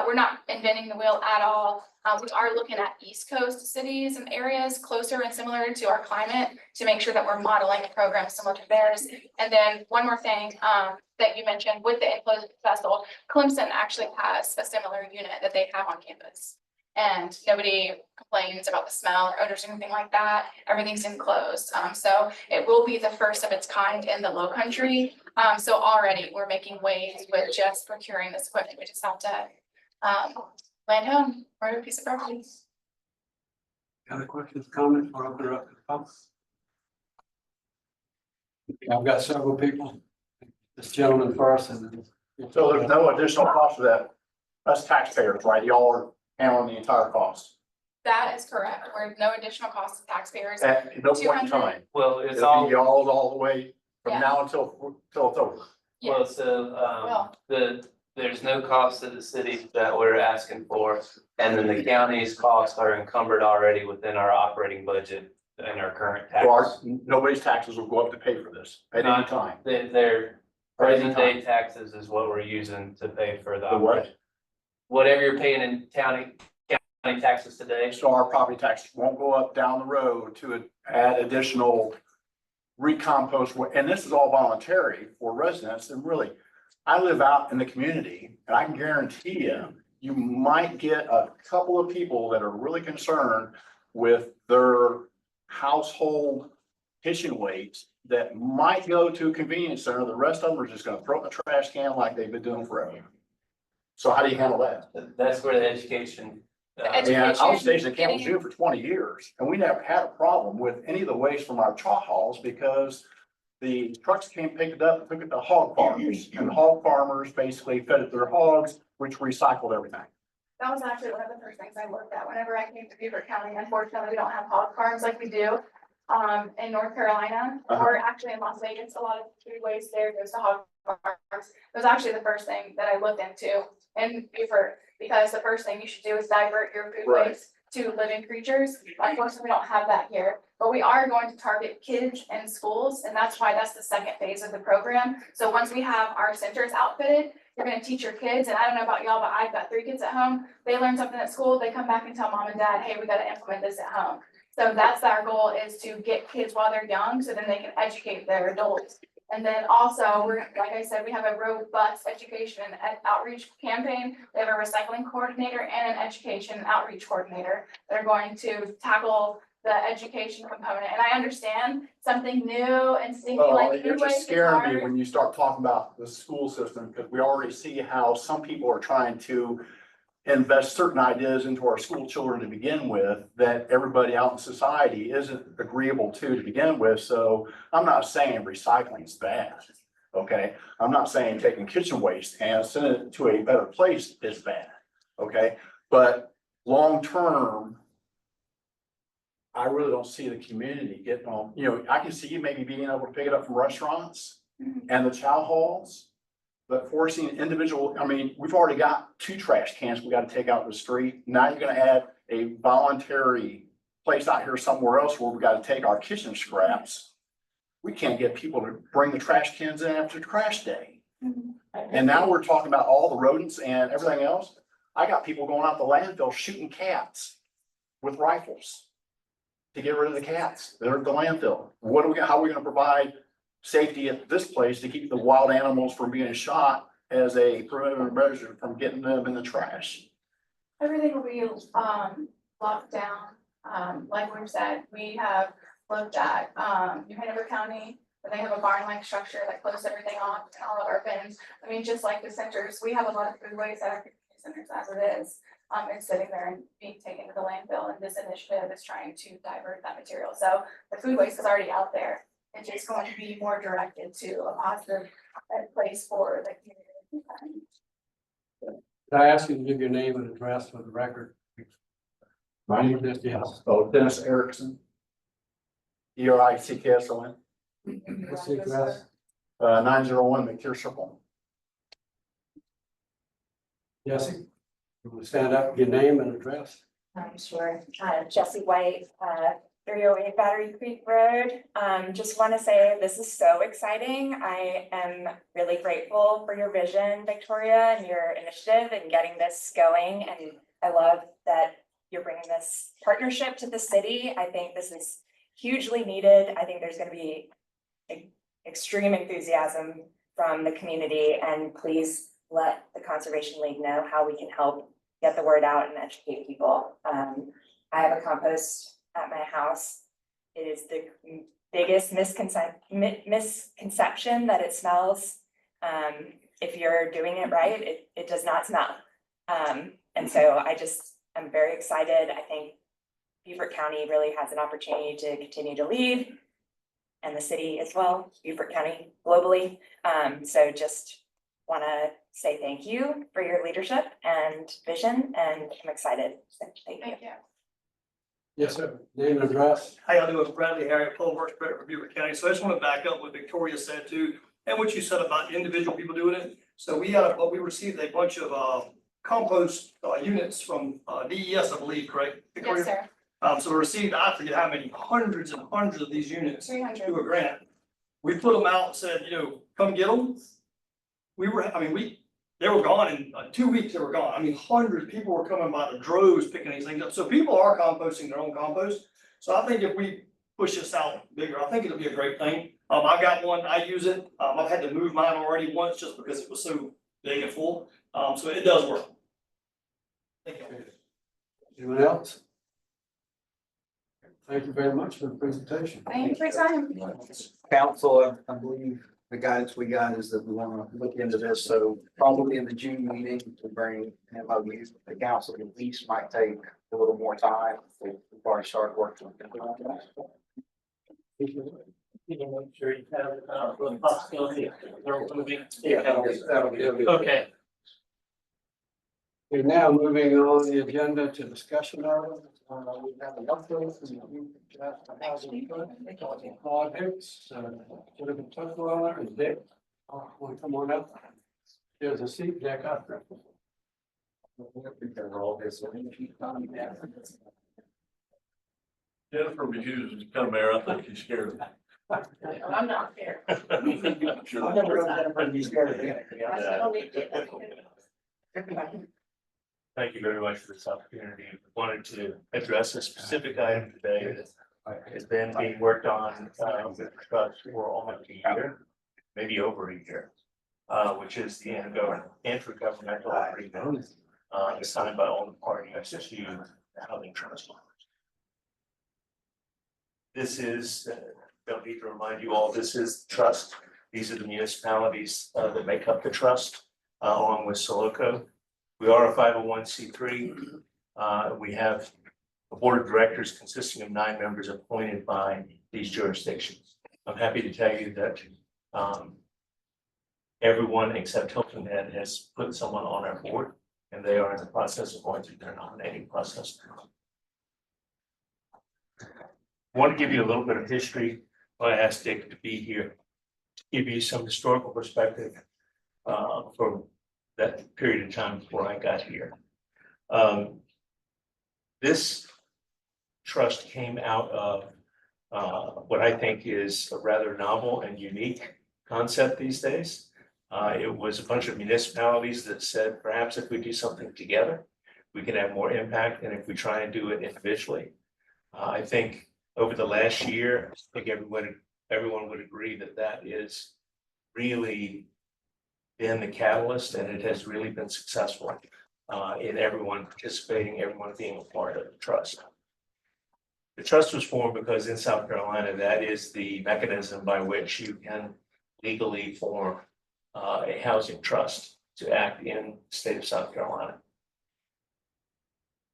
we're not inventing the wheel at all. We are looking at East Coast cities and areas closer and similar to our climate to make sure that we're modeling a program similar to theirs. And then one more thing that you mentioned with the enclosed vessel, Clemson actually has a similar unit that they have on campus. And nobody complains about the smell or odors or anything like that. Everything's enclosed. So it will be the first of its kind in the Low Country. So already we're making waves with just procuring this equipment. We just have to land home or a piece of property. Other questions, comments, or open it up to the public? I've got several people. This gentleman first, and then. So there's no additional cost for that. Us taxpayers, right? Y'all are handling the entire cost. That is correct. We're no additional cost to taxpayers. At no point in 200. time. Well, it's It'll be all, all the way Yeah. from now until it's over. Yeah. well, so, Well- there's no cost to the city that we're asking for. And then the county's costs are encumbered already within our operating budget and our current So our, tax. nobody's taxes will go up to pay for this at any Not- time. Their At any present day time. taxes is what we're using to pay for the. The what? Whatever you're paying in county taxes today. So our property tax won't go up down the road to add additional recompost, and this is all voluntary for residents, and really, I live out in the community, and I can guarantee you, you might get a couple of people that are really concerned with their household kitchen waste that might go to a convenience center, the rest of them are just gonna throw it in the trash can like they've been doing forever. So how do you handle that? That's where the education. Education, And I was stationed at Campbell getting- June for 20 years, and we never had a problem with any of the waste from our chaw halls because the trucks came, picked it up, and took it to hog farmers, and the hog farmers basically fed it to their hogs, which recycled everything. That was actually one of the first things I looked at whenever I came to Beaufort County. Unfortunately, we don't have hog farms like we do in North Carolina, or actually in Las Vegas. A lot of food waste there goes to hog farms. It was actually the first thing that I looked into in Beaufort, because the first thing you should do is divert your food Right. waste to living creatures. Unfortunately, we don't have that here, but we are going to target kids in schools, and that's why that's the second phase of the program. So once we have our centers outfitted, you're gonna teach your kids, and I don't know about y'all, but I've got 3 kids at home. They learn something at school, they come back and tell mom and dad, hey, we gotta implement this at home. So that's our goal, is to get kids while they're young, so then they can educate their adults. And then also, we're, like I said, we have a robust education and outreach campaign. We have a recycling coordinator and an education outreach coordinator. They're going to tackle the education component. And I understand something new and sneaky Well, like you're food waste just is scaring me hard. when you start talking about the school system, because we already see how some people are trying to invest certain ideas into our school children to begin with, that everybody out in society isn't agreeable to begin with. So I'm not saying recycling is bad, okay? I'm not saying taking kitchen waste and sending it to a better place is bad, okay? But long-term, I really don't see the community getting on, you know, I can see you maybe being able to pick it up from restaurants and the chow halls. But forcing individual, I mean, we've already got 2 trash cans we gotta take out in the street. Now you're gonna add a voluntary place out here somewhere else where we gotta take our kitchen scraps. We can't get people to bring the trash cans in after trash day. And now we're talking about all the rodents and everything else. I got people going out the landfill shooting cats with rifles to get rid of the cats. They're at the landfill. What are we, how are we gonna provide safety at this place to keep the wild animals from being shot as a preventative measure from getting them in the trash? Everything will be locked down. Like we've said, we have looked at New Hanover County, where they have a barn-like structure that closes everything off and all of our bins. I mean, just like the centers, we have a lot of food waste at our community centers as it is. It's sitting there and being taken to the landfill, and this initiative is trying to divert that material. So the food waste is already out there. It's just going to be more directed to a positive place for the community. Can I ask you to give your name and address for the record? My name Yes, yes. Oh, Dennis Erickson. ERICKSON, What's the address? 901 McTier Circle. Jesse? You want to stand up, your name and address? Sure. Jesse White, 308 Battery Creek Road. Just want to say this is so exciting. I am really grateful for your vision, Victoria, and your initiative in getting this going. And I love that you're bringing this partnership to the city. I think this is hugely needed. I think there's going to be extreme enthusiasm from the community, and please let the Conservation League know how we can help get the word out and educate people. I have a compost at my house. It is the biggest misconception that it smells. If you're doing it right, it does not smell. And so I'm very excited. I think Beaufort County really has an opportunity to continue to lead, and the city as well, Beaufort County globally. So just want to say thank you for your leadership and vision, and I'm excited. So thank you. Thank you. Yes, sir. Name and address. How y'all doing? Bradley Harriet, Public Works Director for Beaver County. So I just want to back up what Victoria said too, and what you said about individual people doing it. So we received a bunch of compost units from DES, I believe, correct? Victoria? Yes, sir. So we received, I forget how many, hundreds and hundreds of these units 300. through a grant. We put them out and said, come get them. They were gone in 2 weeks, they were gone. I mean, hundreds of people were coming by the droves picking these things up. So people are composting their own compost. So I think if we push this out bigger, I think it'll be a great thing. I've got one, I use it. I've had to move mine already once just because it was so big and full. So it does work. Thank you. Anyone else? Thank you very much for the presentation. Thank you for your time. Council, I believe the guidance we got is that we want to look into this, so probably in the June meeting to bring MOUs, the council at least might take a little more time. We've already started working. Make sure you have the possibility. Yeah, that'll be good. Okay. We're now moving on the agenda to discussion items. We have an update from the housing trust. Claude Hicks, Jennifer Tuckwell, and Dick. Want to come on up? There's a seat, Dick, up there. Jennifer refused to come there. I think she's scared. I'm not fair. Sure. I've never known Jennifer to be scared of anything. I Yeah. don't need to. Thank you very much for this opportunity. Wanted to address a specific item today that has been being worked on with the trust for almost a year, maybe over a year. Which is the intergovernmental agreement signed by all the parties to the housing trust. This is, don't need to remind you all, this is the trust. These are the municipalities that make up the trust, along with Soloco. We are a 501c3. We have a board of directors consisting of 9 members appointed by these jurisdictions. I'm happy to tell you that everyone except Hilton Head has put someone on our board, and they are in the process of going through their nominating process. I want to give you a little bit of history. I asked Dick to be here, to give you some historical perspective from that period of time before I got here. This trust came out of what I think is a rather novel and unique concept these days. It was a bunch of municipalities that said, perhaps if we do something together, we can have more impact than if we try and do it individually. I think over the last year, I think everyone would agree that that is really been the catalyst, and it has really been successful in everyone participating, everyone being a part of the trust. The trust was formed because in South Carolina, that is the mechanism by which you can legally form a housing trust to act in the state of South Carolina.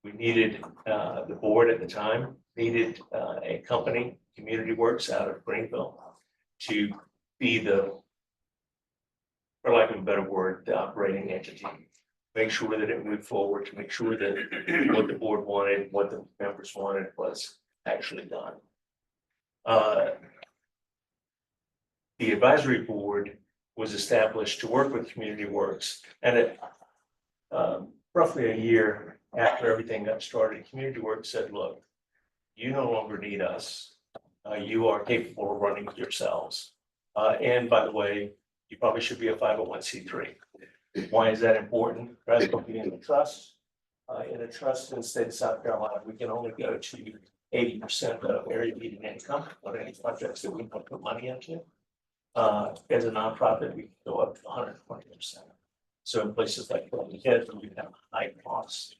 We needed, the board at the time needed a company, Community Works out of Greenville, to be the, for lack of a better word, the operating entity. Make sure that it moved forward, to make sure that what the board wanted, what the members wanted was actually done. The advisory board was established to work with Community Works, and it roughly a year after everything got started, Community Works said, look, you no longer need us. You are capable of running yourselves. And by the way, you probably should be a 501c3. Why is that important? Rather than being in a trust. In a trust in the state of South Carolina, we can only go to 80% of area median income on any projects that we want to put money into. As a nonprofit, we can go up to 120%. So in places like Hilton Head, where we have high costs,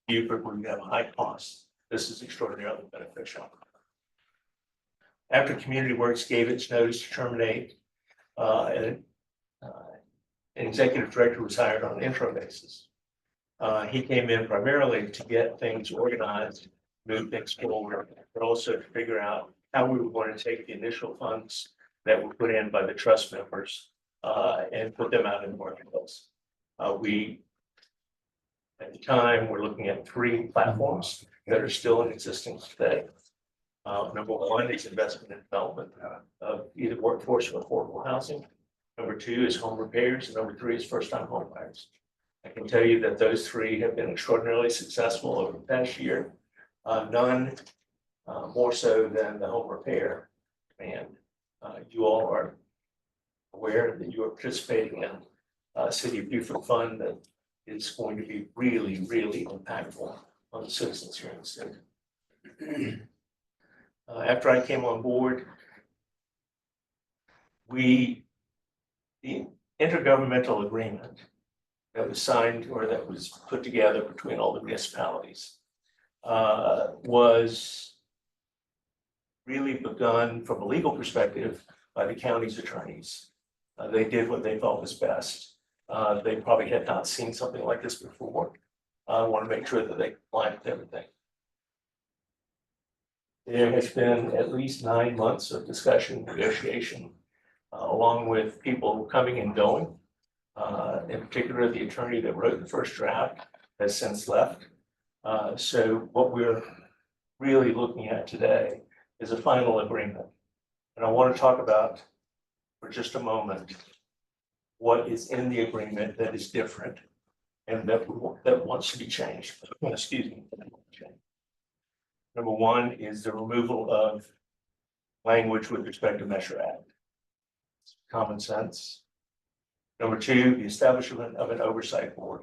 Beaufort, where we have high costs, this is extraordinarily beneficial. After Community Works gave its notice to terminate, an executive director was hired on an interim basis. He came in primarily to get things organized, move things forward, but also to figure out how we were going to take the initial funds that were put in by the trust members and put them out in the marketplace. We, at the time, were looking at 3 platforms. that are still in existence today. Number one is investment and development of either workforce or affordable housing. Number two is home repairs, and number three is first-time home buyers. I can tell you that those three have been extraordinarily successful over the past year. None more so than the home repair demand. You all are aware that you are participating in City of Beaufort Fund that is going to be really, really impactful on the citizens here in the city. After I came on board, the intergovernmental agreement that was signed or that was put together between all the municipalities was really begun from a legal perspective by the county's attorneys. They did what they thought was best. They probably had not seen something like this before. I want to make sure that they comply with everything. There has been at least 9 months of discussion, negotiation, along with people coming and going. In particular, the attorney that wrote the first draft has since left. So what we're really looking at today is a final agreement. And I want to talk about for just a moment what is in the agreement that is different and that wants to be changed. Excuse me. Number one is the removal of language with respect to Measure Act. Common sense. Number two, the establishment of an oversight board.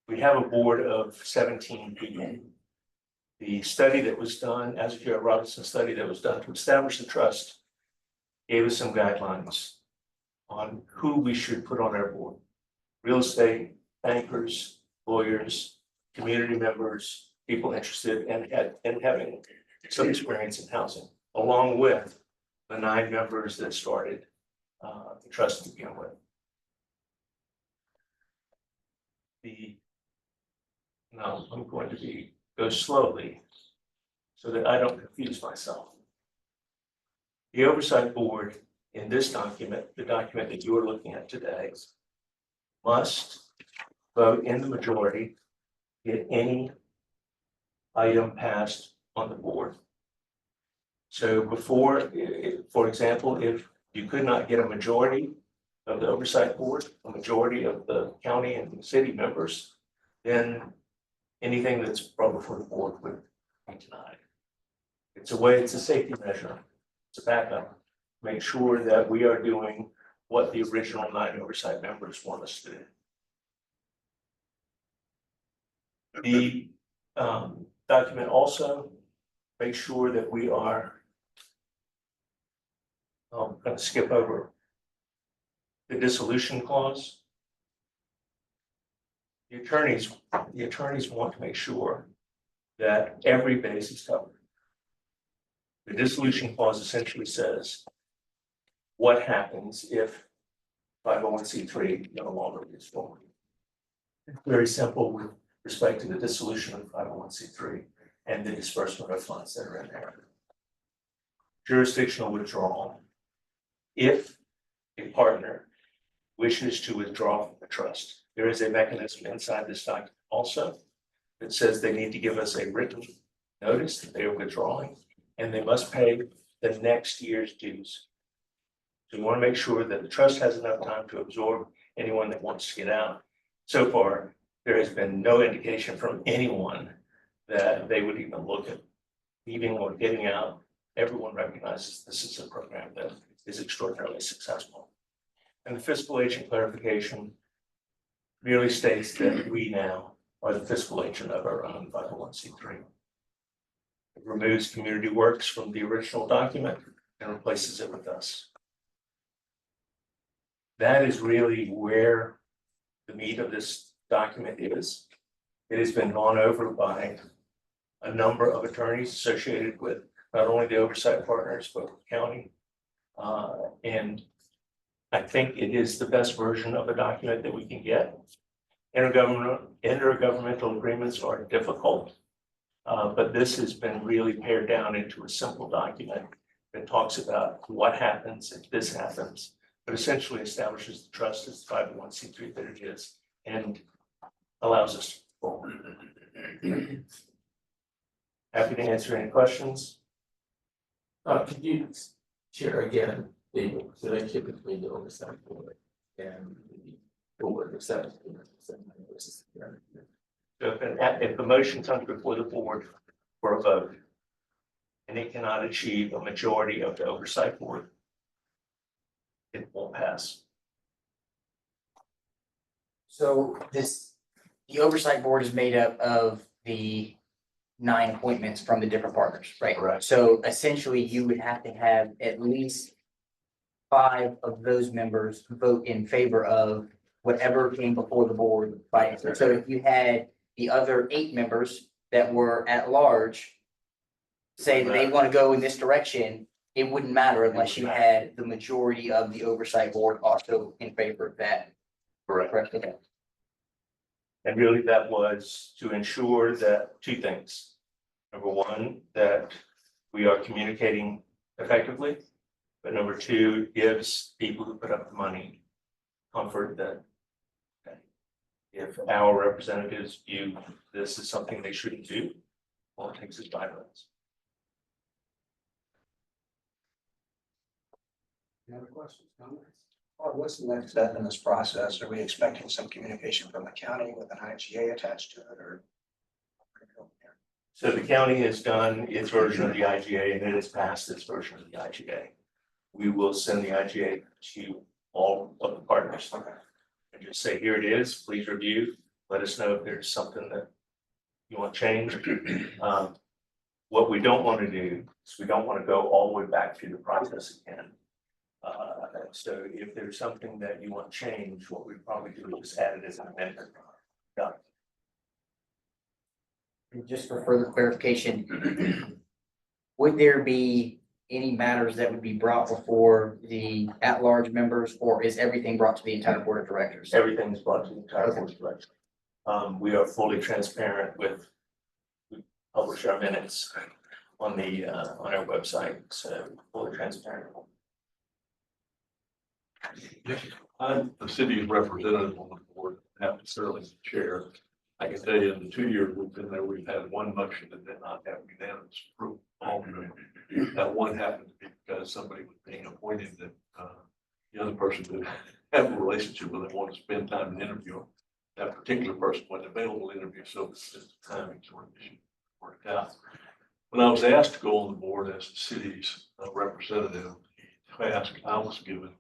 We have a board of 17 people. The study that was done, as Jared Robinson study that was done to establish the trust, gave us some guidelines on who we should put on our board. Real estate, bankers, lawyers, community members, people interested in having some experience in housing, along with the 9 members that started the trust to begin with. Now I'm going to go slowly so that I don't confuse myself. The oversight board in this document, the document that you are looking at today, must vote in the majority get any item passed on the board. So before, for example, if you could not get a majority of the oversight board, a majority of the county and city members, then anything that's brought before the board would be denied. It's a safety measure. It's a backup. Make sure that we are doing what the original 9 oversight members want us to do. The document also makes sure that we are, I'm going to skip over the dissolution clause. The attorneys want to make sure that every base is covered. The dissolution clause essentially says what happens if 501c3 no longer moves forward. Very simple with respect to the dissolution of 501c3 and the disbursement of funds that are in there. Jurisdictional withdrawal. If a partner wishes to withdraw from the trust, there is a mechanism inside this document also that says they need to give us a written notice that they are withdrawing, and they must pay the next year's dues. So we want to make sure that the trust has enough time to absorb anyone that wants to get out. So far, there has been no indication from anyone that they would even look at leaving or getting out. Everyone recognizes this is a program that is extraordinarily successful. And the fiscal agent clarification merely states that we now are the fiscal agent of our own 501c3. It removes Community Works from the original document and replaces it with us. That is really where the meat of this document is. It has been gone over by a number of attorneys associated with not only the oversight partners, but the county. And I think it is the best version of a document that we can get. Intergovernmental agreements are difficult, but this has been really pared down into a simple document that talks about what happens if this happens, but essentially establishes the trust as the 501c3 that it is and allows us to forward. Happy to answer any questions. Could you share again the relationship between the oversight board and the board of 17%? So if the motion comes before the board for a vote, and it cannot achieve a majority of the oversight board, it won't pass. So the oversight board is made up of the 9 appointments from the different partners, right? Correct. So essentially, you would have to have at least 5 of those members vote in favor of whatever came before the board. Right? So if you had the other 8 members that were at large say that they want to go in this direction, it wouldn't matter unless you had the majority of the oversight board also in favor of that. Correct. Okay. And really that was to ensure that 2 things. Number 1, that we are communicating effectively. But number 2, gives people who put up the money comfort that okay, if our representatives view this is something they shouldn't do, all it takes is 5 minutes. Any other questions, comments? What's the next step in this process? Are we expecting some communication from the county with an IGA attached to it, or? So the county has done its version of the IGA and it has passed its version of the IGA. We will send the IGA to all of the partners. And just say, here it is, please review, let us know if there's something that you want changed. What we don't want to do is we don't want to go all the way back through the process again. So if there's something that you want changed, what we probably do is just add it as an amendment. Done. Just for further clarification, would there be any matters that would be brought before the at-large members, or is everything brought to the entire board of directors? Everything is brought to the entire board of directors. We are fully transparent with, we publish our minutes on the, on our website, so fully transparent. I'm the city's representative on the board, not necessarily the chair. I can tell you in the 2 years we've been there, we've had one motion that did not have unanimous approval. That one happened to be because somebody was being appointed that the other person didn't have a relationship with, they wanted to spend time and interview. That particular person wasn't available to interview, so it's just a timing sort of issue worked out. When I was asked to go on the board as the city's representative, the task I was given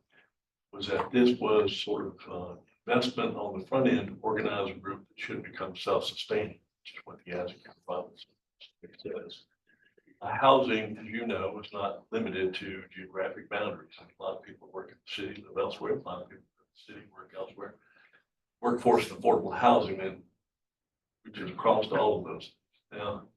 was that this was sort of investment on the front end to organize a group that should become self-sustaining, which is what the Aztec province says. Housing, as you know, is not limited to geographic boundaries. A lot of people work in the city, live elsewhere, a lot of people in the city work elsewhere. Workforce and affordable housing, and which is across all of those. Now,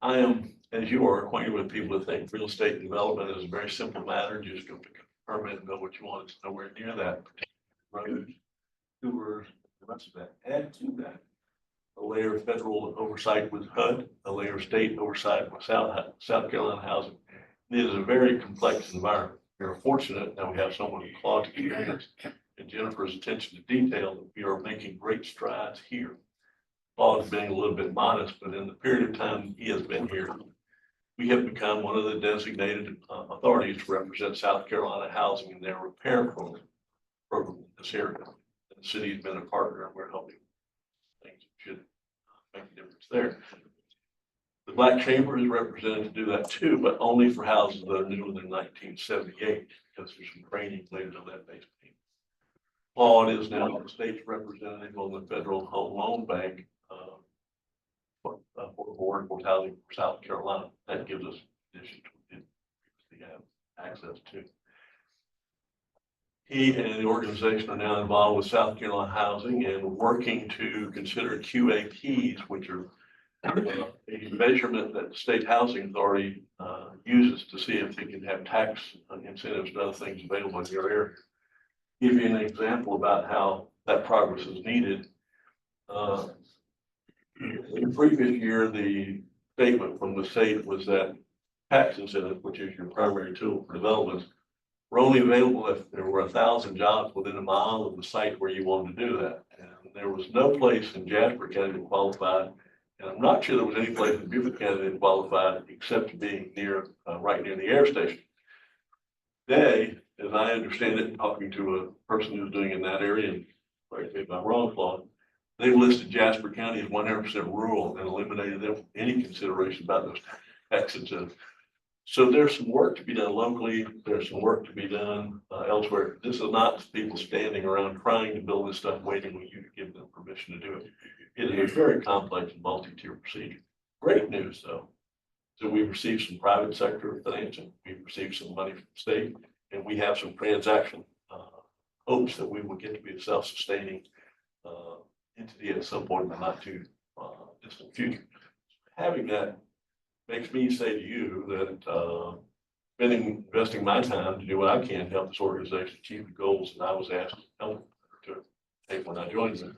I am, as you are, acquainted with people that think real estate development is a very simple matter. You just go pick a permit and know what you want. It's nowhere near that. Roads, sewers, the rest of that. Add to that a layer of federal oversight with HUD, a layer of state oversight with South Carolina housing. It is a very complex environment. We're fortunate that we have someone who Claude's experience and Jennifer's attention to detail that we are making great strides here. Claude's being a little bit modest, but in the period of time he has been here, we have become one of the designated authorities to represent South Carolina housing in their repair program in this area. And the city's been a partner and we're helping things that should make a difference there. The Black Chamber is represented to do that too, but only for houses that are newer than 1978, because there's some training later on that basis. Claude is now the state's representative on the Federal Home Loan Bank for affordable housing for South Carolina. That gives us additions we didn't previously have access to. He and the organization are now involved with South Carolina Housing and working to consider QAPs, which are a measurement that the state housing authority uses to see if they can have tax incentives and other things available in your area. Give you an example about how that progress is needed. In the previous year, the statement from the state was that tax incentives, which is your primary tool for development, were only available if there were 1,000 jobs within a mile of the site where you wanted to do that. And there was no place in Jasper County that qualified And I'm not sure there was any place in Beaufort County that qualified except being near, right near the air station. They, as I understand it, talking to a person who's doing in that area, and correct me if I'm wrong, Claude, they've listed Jasper County as 100% rural and eliminated them from any consideration about those taxes. So there's some work to be done locally. There's some work to be done elsewhere. This is not people standing around trying to build this stuff, waiting on you to give them permission to do it. It is a very complex and multi-tier procedure. Great news, though. So we've received some private sector financing. We've received some money from the state, and we have some transaction hopes that we will get to be a self-sustaining entity at some point in the not too distant future. Having that makes me say to you that investing my time to do what I can to help this organization achieve the goals that I was asked to help to take when I joined them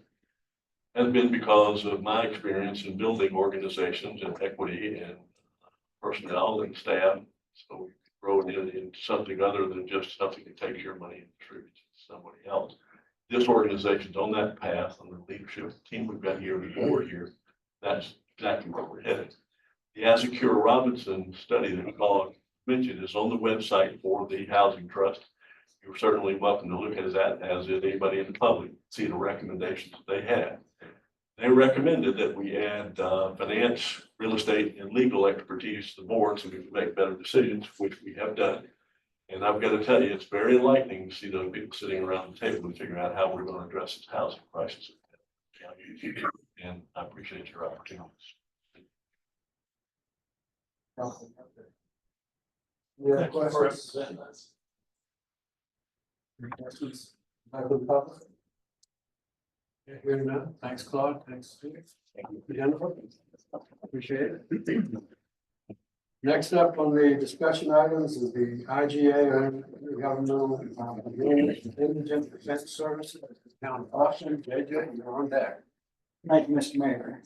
has been because of my experience in building organizations and equity and personnel and staff. So we grow it into something other than just something that takes your money and distributes it to somebody else. This organization's on that path, on the leadership team we've got here, the board here. That's exactly where we're headed. The Azekura Robinson study that Claude mentioned is on the website for the Housing Trust. You're certainly welcome to look at that, as is anybody in the public, see the recommendations that they had. They recommended that we add finance, real estate, and legal expertise to the board so we can make better decisions, which we have done. And I've got to tell you, it's very enlightening to see those people sitting around the table and figuring out how we're going to address this housing crisis. And I appreciate your opportunities. Any other questions? Any questions? Back to the public? Okay, hearing none. Thanks, Claude. Thanks, Steve. Thank you, Jennifer. Appreciate it. Next up on the discussion items is the IGA and governmental agreement with Indigent Defense Services, Town of Austin. JJ, you're on deck. Thank you, Mr. Mayor.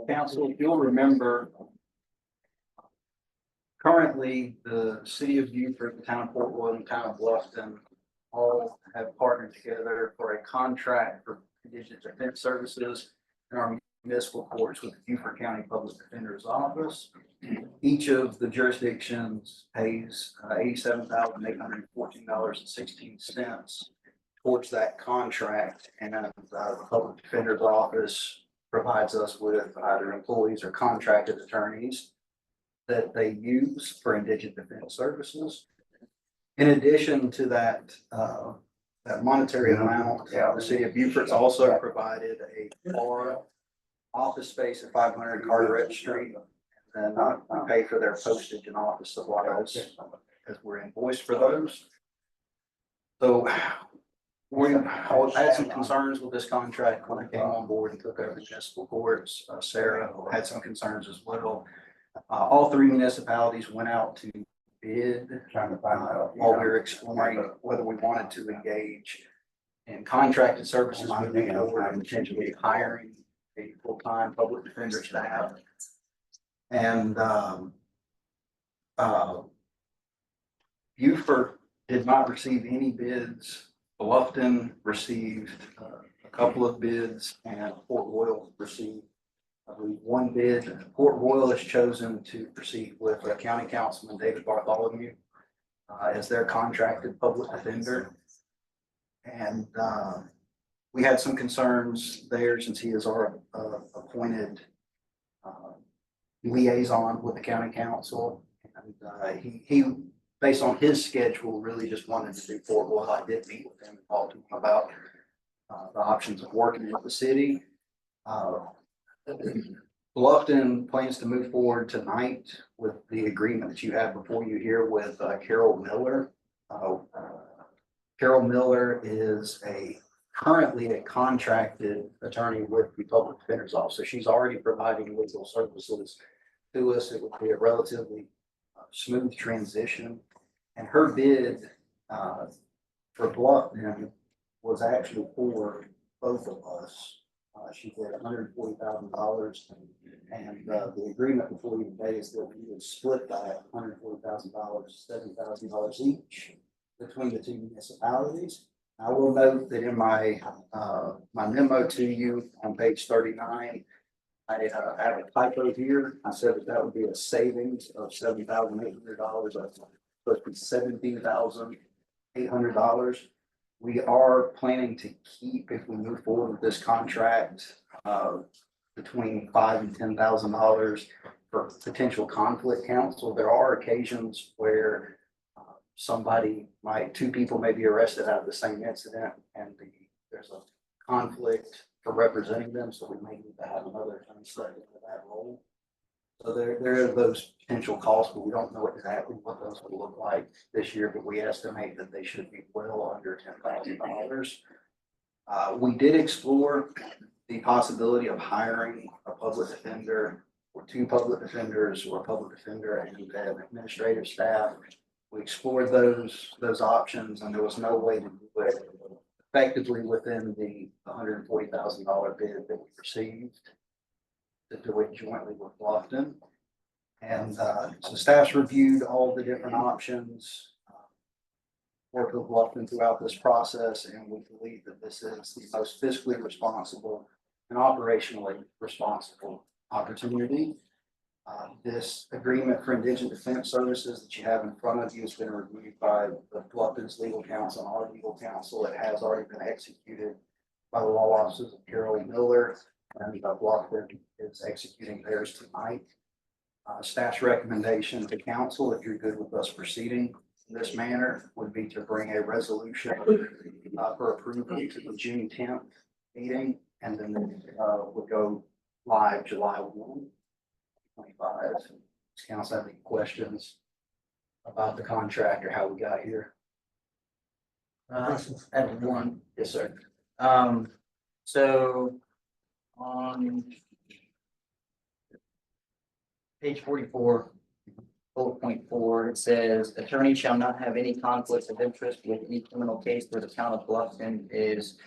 Council, if you'll remember, currently, the city of Beaufort, the town of Port Royal, and town of Bluffton all have partnered together for a contract for Indigent Defense Services in our municipal courts with the Beaufort County Public Defender's Office. Each of the jurisdictions pays $87,814.16 towards that contract, and the Public Defender's Office provides us with either employees or contracted attorneys that they use for Indigent Defense Services. In addition to that, that monetary amount, the city of Beaufort's also provided a FAR office space at 500 Carteret Street. And we pay for their postage and office supplies as we're invoiced for those. So I had some concerns with this contract when I came on board and took over the municipal courts. Sarah had some concerns as well. All three municipalities went out to bid while we were exploring whether we wanted to engage in contracted services moving forward and potentially hiring a full-time public defender staff. And Beaufort did not receive any bids. Bluffton received a couple of bids, and Port Royal received, I believe, one bid. Port Royal has chosen to proceed with County Councilman David Bartholomew as their contracted public defender. And we had some concerns there since he is our appointed liaison with the county council. And he, based on his schedule, really just wanted to do Port Royal. I did meet with him and talk to him about the options of working with the city. Bluffton plans to move forward tonight with the agreement that you have before you here with Carol Miller. Carol Miller is currently a contracted attorney with the Public Defender's Office. So she's already providing legal services to us. It would be a relatively smooth transition. And her bid for Bluffton was actually for both of us. She did $140,000, and the agreement before you today is that we would split that $140,000, $70,000 each between the two municipalities. I will note that in my my memo to you on page 39, I have a typo here. I said that would be a savings of $7,800. That's supposed to be $17,800. We are planning to keep, if we move forward with this contract, between $5,000 and $10,000 for potential conflict counsel. There are occasions where two people may be arrested out of the same incident, and there's a conflict for representing them, so we may need to have another attorney set for that role. So there are those potential costs, but we don't know exactly what those will look like this year, but we estimate that they should be well under $10,000. We did explore the possibility of hiring a public defender or two public defenders or a public defender and an administrative staff. We explored those options, and there was no way to do it effectively within the $140,000 bid that we received to do it jointly with Bluffton. And so staff's reviewed all the different options, worked with Bluffton throughout this process, and we believe that this is the most fiscally responsible and operationally responsible opportunity. This agreement for indigent defense services that you have in front of you has been reviewed by the Bluffton's legal counsel and our legal counsel. It has already been executed by the law offices of Carol Miller, and Bluffton is executing theirs tonight. Staff's recommendation to council, if you're good with us proceeding in this manner, would be to bring a resolution for approval to the June 10th meeting, and then would go live July 1, 2025. Does council have any questions about the contract or how we got here? I have one. Yes, sir. So on page 44, bullet point 4, it says attorney shall not have any conflicts of interest with any criminal case where the town of Bluffton is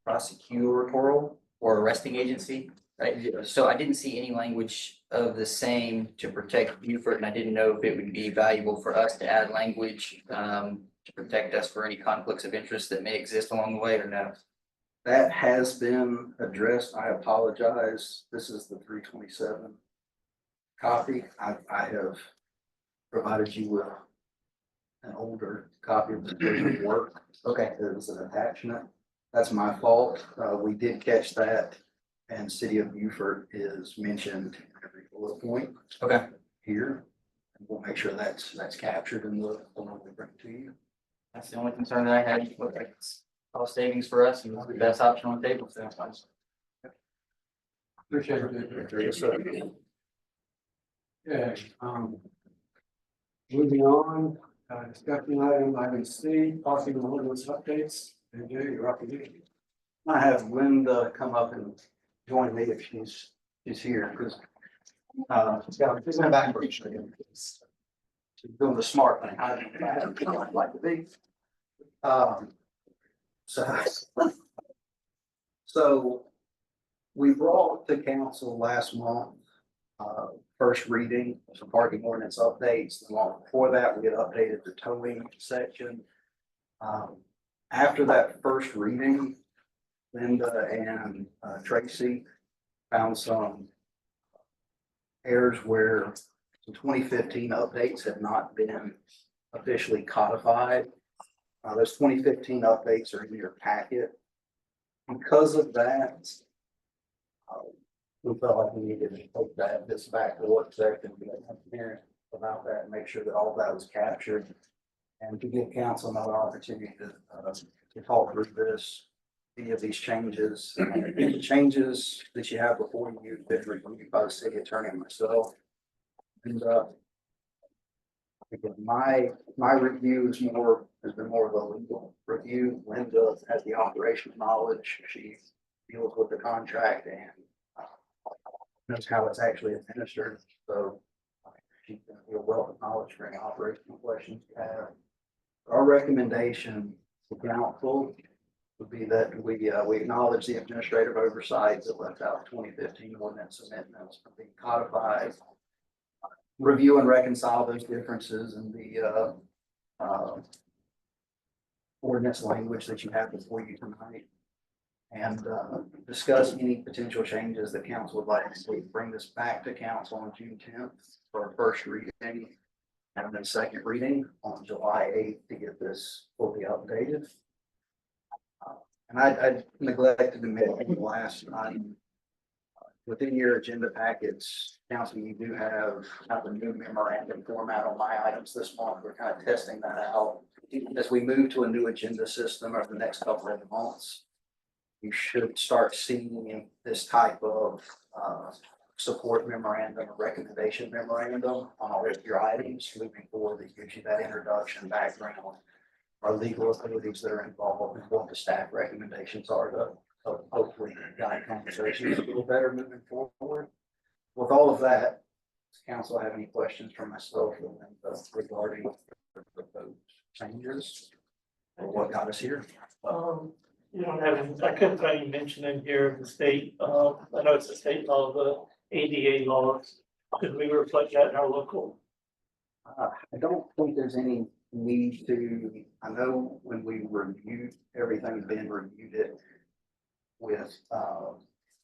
prosecutorial or arresting agency. Right? So I didn't see any language of the same to protect Beaufort, and I didn't know if it would be valuable for us to add language to protect us for any conflicts of interest that may exist along the way, or no? That has been addressed. I apologize. This is the 327 copy. I have provided you with an older copy of the work. Okay. It was an attachment. That's my fault. We did catch that, and City of Beaufort is mentioned in every bullet point. Okay. Here. And we'll make sure that's captured in the one we bring to you. That's the only concern that I had. It looked like it's cost savings for us and the best option on the table. So Appreciate it. Yes, sir. Okay, moving on, discussion item C, policy and ordinance updates. AJ, you're up again. I have Linda come up and join me if she's here, because she's in the back. She's doing the smart thing. I'd like to be. So we brought to council last month, first reading of some parking ordinance updates. The month before that, we had updated the towing section. After that first reading, Linda and Tracy found some errors where the 2015 updates have not been officially codified. Those 2015 updates are in your packet. Because of that, we felt like we needed to take this back to what section we had transparent about that and make sure that all that was captured. And to give council another opportunity to talk through this, any of these changes. The changes that you have before you have been reviewed by the city attorney and myself. And again, my review has been more of a legal review. Linda has the operational knowledge. She deals with the contract and knows how it's actually administered. So she can be a wealth of knowledge for any operational questions you have. Our recommendation to council would be that we acknowledge the administrative oversight that left out 2015 ordinance amendments from being codified. Review and reconcile those differences in the ordinance language that you have before you tonight. and discuss any potential changes that council would like to see. Bring this back to council on June 10th for a first reading, and then second reading on July 8th to get this fully updated. And I neglected to mention last night, within your agenda packets, council, you do have kind of a new memorandum format on my items this month. We're kind of testing that out. As we move to a new agenda system over the next couple of months, you should start seeing this type of support memorandum, or recommendation memorandum on all of your items moving forward that gives you that introduction, background, our legal authorities that are involved, and what the staff recommendations are to hopefully guide conversations a little better moving forward. With all of that, does council have any questions for myself regarding the proposed changes or what got us here? You don't have, I couldn't find you mention in here the state, I know it's a state law, the ADA laws. Could we reflect that in our local? I don't think there's any need to, I know when we reviewed everything, Ben reviewed it with,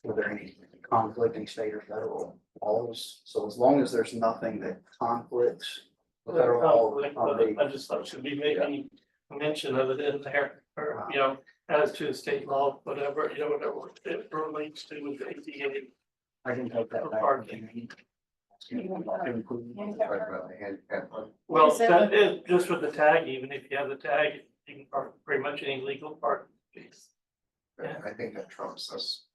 were there any conflicting state or federal laws? So as long as there's nothing that conflicts with federal law, I just thought should be making mention of it in there, or, you know, as to state law, whatever, you know, whatever it relates to with the ADA. I can take that back. Well, that is just with the tag, even if you have the tag, you can park pretty much any legal park space. Yeah. I think that trumps us.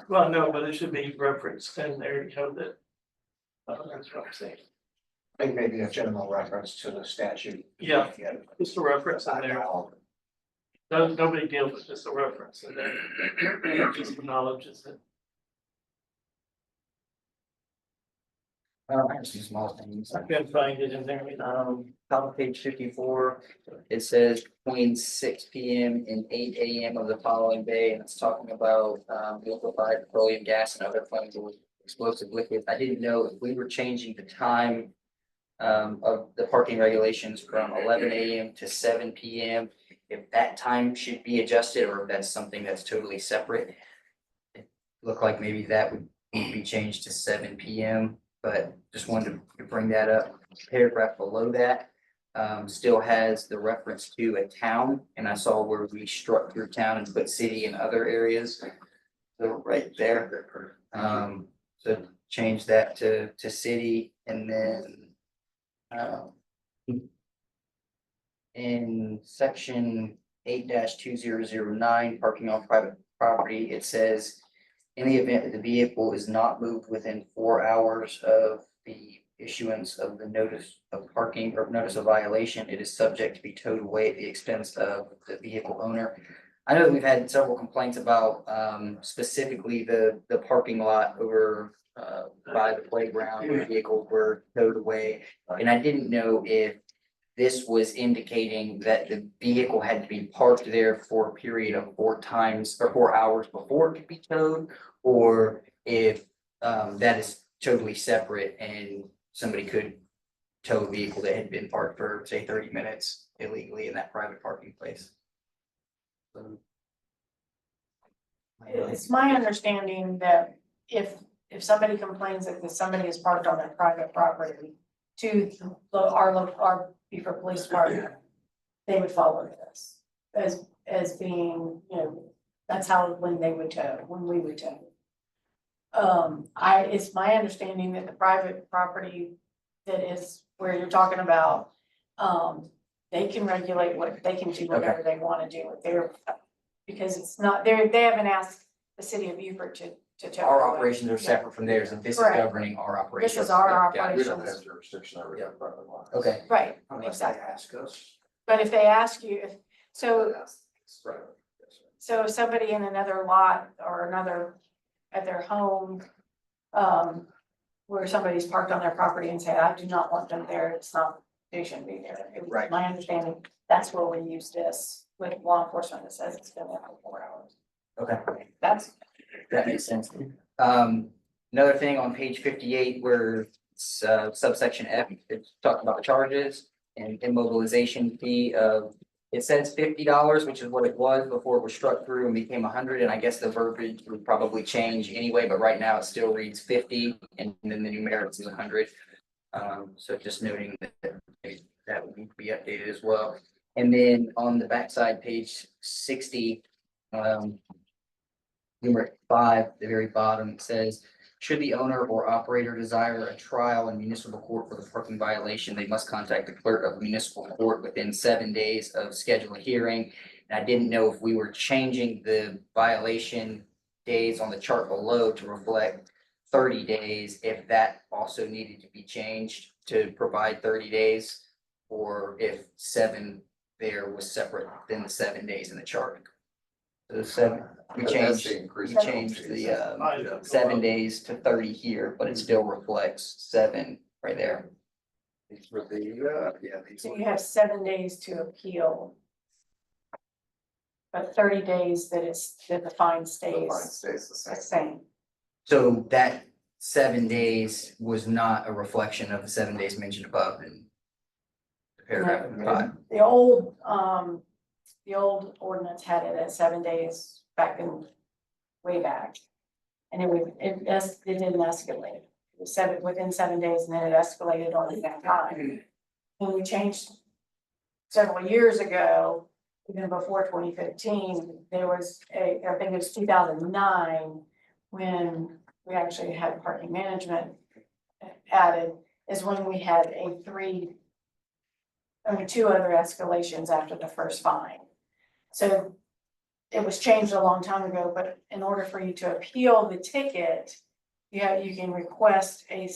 Well, no, but it should be referenced in there, you know, that. That's what I'm saying. I think maybe a general reference to the statute. Yeah, just a reference in there. No big deal, but just a reference in there. Just acknowledges it. I have some small things. I can't find it in there. Top of page 54, it says between 6 PM and 8 AM of the following day, and it's talking about liquefied petroleum gas and other flammable explosive liquids. I didn't know if we were changing the time of the parking regulations from 11 AM to 7 PM, if that time should be adjusted, or if that's something that's totally separate. It looked like maybe that would be changed to 7 PM. But just wanted to bring that up. Paragraph below that still has the reference to a town, and I saw where we struck through town and put city in other areas. So right there, so change that to city, and then in section 8-2009, parking on private property, it says, in the event that the vehicle is not moved within 4 hours of the issuance of the notice of parking or notice of violation, it is subject to be towed away at the expense of the vehicle owner. I know that we've had several complaints about specifically the parking lot over by the playground, where vehicles were towed away. And I didn't know if this was indicating that the vehicle had to be parked there for a period of 4 hours before it could be towed, or if that is totally separate and somebody could tow a vehicle that had been parked for, say, 30 minutes illegally in that private parking place. It's my understanding that if somebody complains that somebody is parked on their private property to our Beaufort Police Department, they would follow this as being, you know, that's how, when they would tow, when we would tow. It's my understanding that the private property that is where you're talking about, they can regulate what, they can do whatever they wanna do with their, because it's not, they haven't asked the city of Beaufort to tow. Our operations are separate from theirs, and this is Correct. governing our operations. This is our Yeah, operations. we don't have jurisdiction over that private line. Okay. Right, Unless they exactly. ask us. But if they ask you, so if somebody in another lot or another, at their home, where somebody's parked on their property and say, I do not want them there, it's not, they shouldn't be there. It was Right. my understanding, that's where we use this with law enforcement that says it's gonna happen 4 hours. Okay. That makes sense. Another thing on page 58 where it's subsection F, it's talking about the charges and immobilization fee of It says $50, which is what it was before it was struck through and became 100, and I guess the verbiage would probably change anyway, but right now it still reads 50, and then the numerics is 100. So just noting that would need to be updated as well. And then on the backside, page 60, number 5, the very bottom, it says, should the owner or operator desire a trial in municipal court for the parking violation, they must contact the clerk of municipal court within 7 days of schedule a hearing. And I didn't know if we were changing the violation days on the chart below to reflect 30 days, if that also needed to be changed to provide 30 days, or if 7 there was separate than the 7 days in the chart. So the 7, we changed the 7 days to 30 here, but it still reflects 7 right there. These were the, So you have 7 days to appeal. But 30 days that the fine stays the same. So that 7 days was not a reflection of the 7 days mentioned above in paragraph 5. The old ordinance had it at 7 days way back. And it didn't escalate. It was within 7 days, and then it escalated on that time. When we changed several years ago, even before 2015, there was I think it was 2009, when we actually had parking management added, is when we had two other escalations after the first fine. So it was changed a long time ago, but in order for you to appeal the ticket, you can request a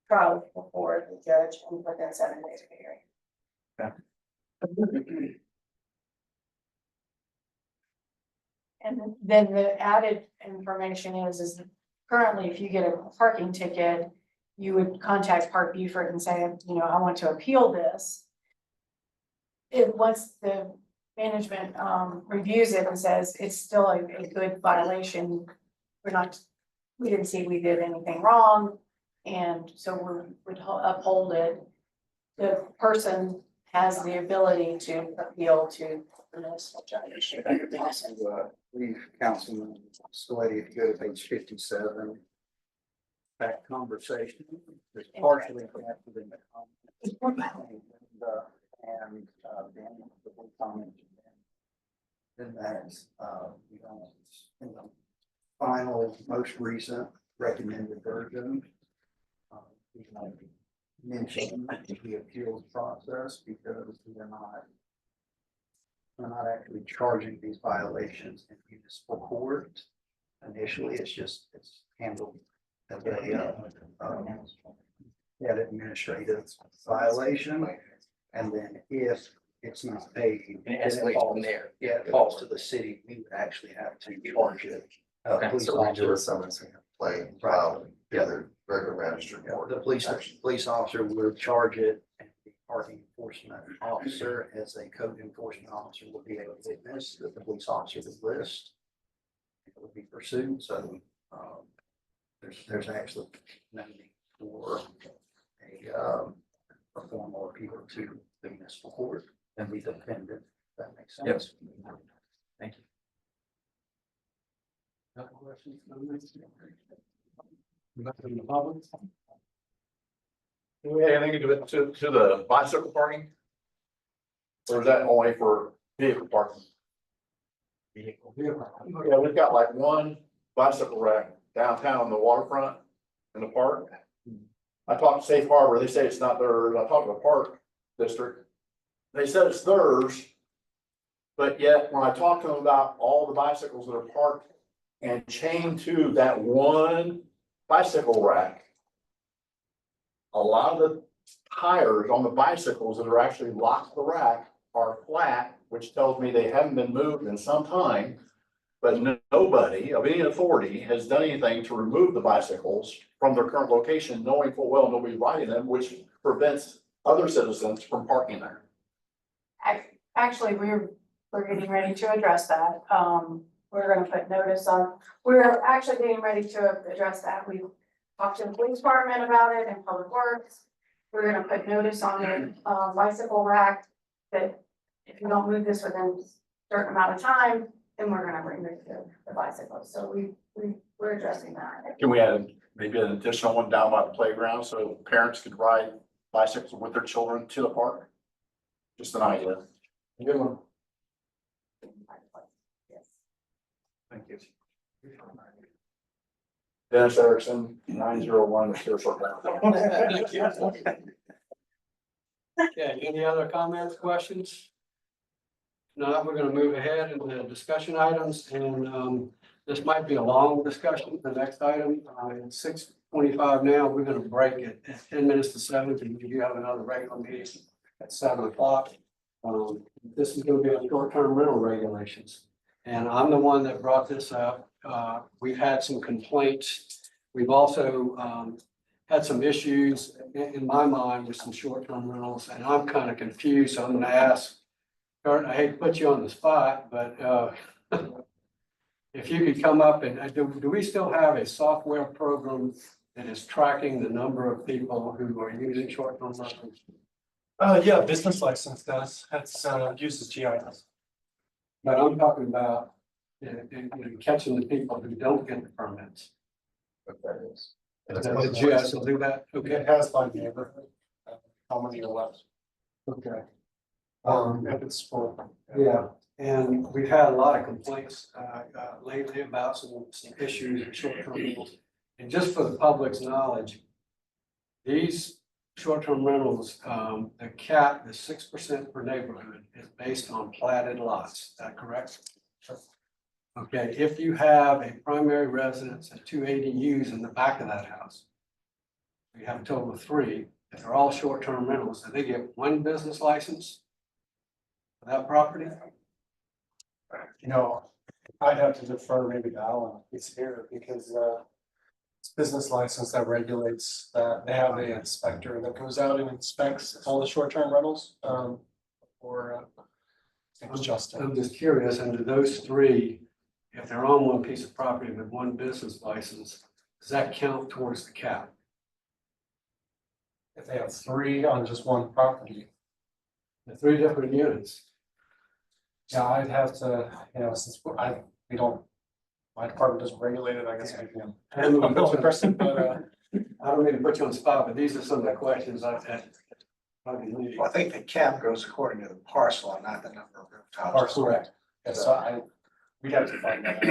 trial before the judge within 7 days of the hearing. And then the added information is currently, if you get a parking ticket, you would contact Park Beaufort and say, I want to appeal this. Once the management reviews it and says it's still a good violation, we didn't see we did anything wrong, and so we'd uphold it. The person has the ability to appeal to the municipal judge. Leave Councilman Sweaty, if you go to page 57. That conversation is partially connected in the comment. And then the comment. Then that's, in the final, most recent recommended version. We mention the appeals process because we're not actually charging these violations in municipal court. Initially, it's handled as an administrative violation. And then if it's not paid, it falls to the city. We would actually have to charge it. So we do a summons and complaint, file together, regular registered. The police officer would charge it, and the parking enforcement officer, as a code enforcement officer, would be a witness that the police officer would list. It would be pursued, so there's actually no need for a formal appeal to the municipal court and be dependent. That makes sense. Yes. Thank you. Other questions? Nothing in the public? Do we have anything to do to the bicycle parking? Or is that only for vehicle parking? Yeah, we've got like one bicycle rack downtown on the waterfront in the park. I talked to Safe Harbor, they say it's not theirs. I talked to the park district. They said it's theirs. But yet, when I talked to them about all the bicycles that are parked and chained to that one bicycle rack, a lot of the tires on the bicycles that are actually locked to the rack are flat, which tells me they haven't been moved in some time. But nobody of any authority has done anything to remove the bicycles from their current location, knowing full well nobody's riding them, which prevents other citizens from parking there. Actually, we're getting ready to address that. We're gonna put notice on, we're actually getting ready to address that. We talked to the police department about it and Public Works. we're gonna put notice on the bicycle rack that if you don't move this within a certain amount of time, then we're gonna remove the bicycles. So we're addressing that. Can we add maybe an additional one down by the playground so parents could ride bicycles with their children to the park? Just an idea. Good one. Thank you. Dennis Erickson, 901 Sheriff. Okay, any other comments, questions? No, we're gonna move ahead into the discussion items, and this might be a long discussion. The next item, it's 6:25 now. We're gonna break it at 10 minutes to 7, because we do have another regular meeting at 7 o'clock. This is gonna be on short-term rental regulations, and I'm the one that brought this up. We've had some complaints. We've also had some issues in my mind with some short-term rentals, and I'm kind of confused, so I'm gonna ask Kurt, I hate to put you on the spot, but if you could come up and, do we still have a software program that is tracking the number of people who are using short-term rentals? Yeah, business license does, that's, uses GIS. But I'm talking about, catching the people who don't get the permits. What that is. The GIS will do that? It Okay, has by neighborhood, how many are left, okay. if it's full. Yeah, and we've had a lot of complaints lately about some issues with short-term rentals. And just for the public's knowledge, these short-term rentals, the cap is 6% per neighborhood is based on platted lots. Is that correct? Okay, if you have a primary residence and 2 ADUs in the back of that house, we have a total of 3. If they're all short-term rentals, so they get 1 business license for that property? You know, I'd have to defer maybe to Alan, he's here, because it's business license that regulates that. They have an inspector that goes out and inspects all the short-term rentals, or I think it's Justin. I'm just curious, under those 3, if they're on one piece of property with 1 business license, does that count towards the cap? If they have 3 on just one property, The 3 different units. yeah, I'd have to, since we don't, my department doesn't regulate it, I guess I can. I'm the only person, but I don't mean to put you on the spot, but these are some of the questions I've had. Well, I think the cap goes according to the parcel and not the number of rooftops. Parcel. Correct. Yeah, so we'd have to find that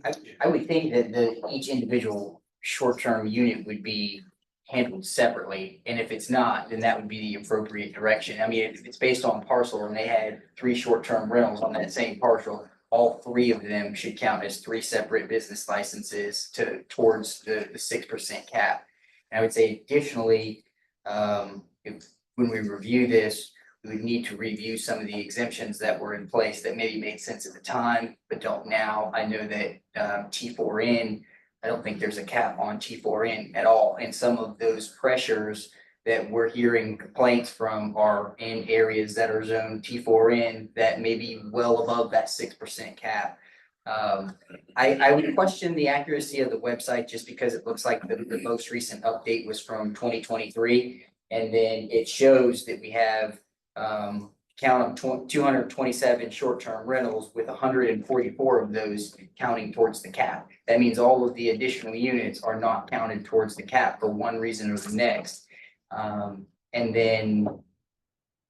out. I would think that each individual short-term unit would be handled separately, and if it's not, then that would be the appropriate direction. I mean, if it's based on parcel and they had 3 short-term rentals on that same parcel, all 3 of them should count as 3 separate business licenses towards the 6% cap. And I would say additionally, when we review this, we would need to review some of the exemptions that were in place that maybe made sense at the time, but don't now. I know that T4N, I don't think there's a cap on T4N at all. And some of those pressures that we're hearing complaints from are in areas that are zoned T4N that may be well above that 6% cap. I would question the accuracy of the website just because it looks like the most recent update was from 2023. And then it shows that we have count of 227 short-term rentals with 144 of those counting towards the cap. That means all of the additional units are not counted towards the cap for one reason or the next. And then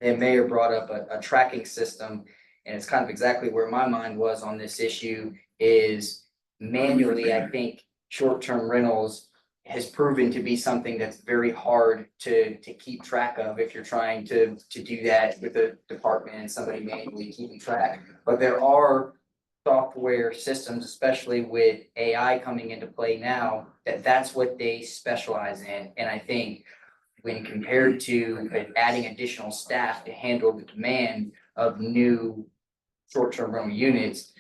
the mayor brought up a tracking system, and it's kind of exactly where my mind was on this issue is manually, I think short-term rentals has proven to be something that's very hard to keep track of if you're trying to do that with a department and somebody manually keeping track. But there are software systems, especially with AI coming into play now, that's what they specialize in. And I think when compared to adding additional staff to handle the demand of new short-term rental units,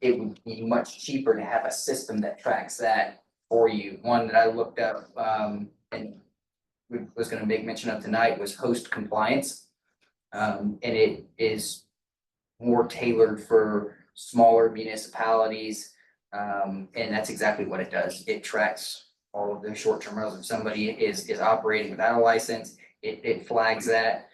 it would be much cheaper to have a system that tracks that for you. One that I looked up and was going to make mention of tonight was Host Compliance. And it is more tailored for smaller municipalities. And that's exactly what it does. It tracks all of those short-term rentals. If somebody is operating without a license, it flags that.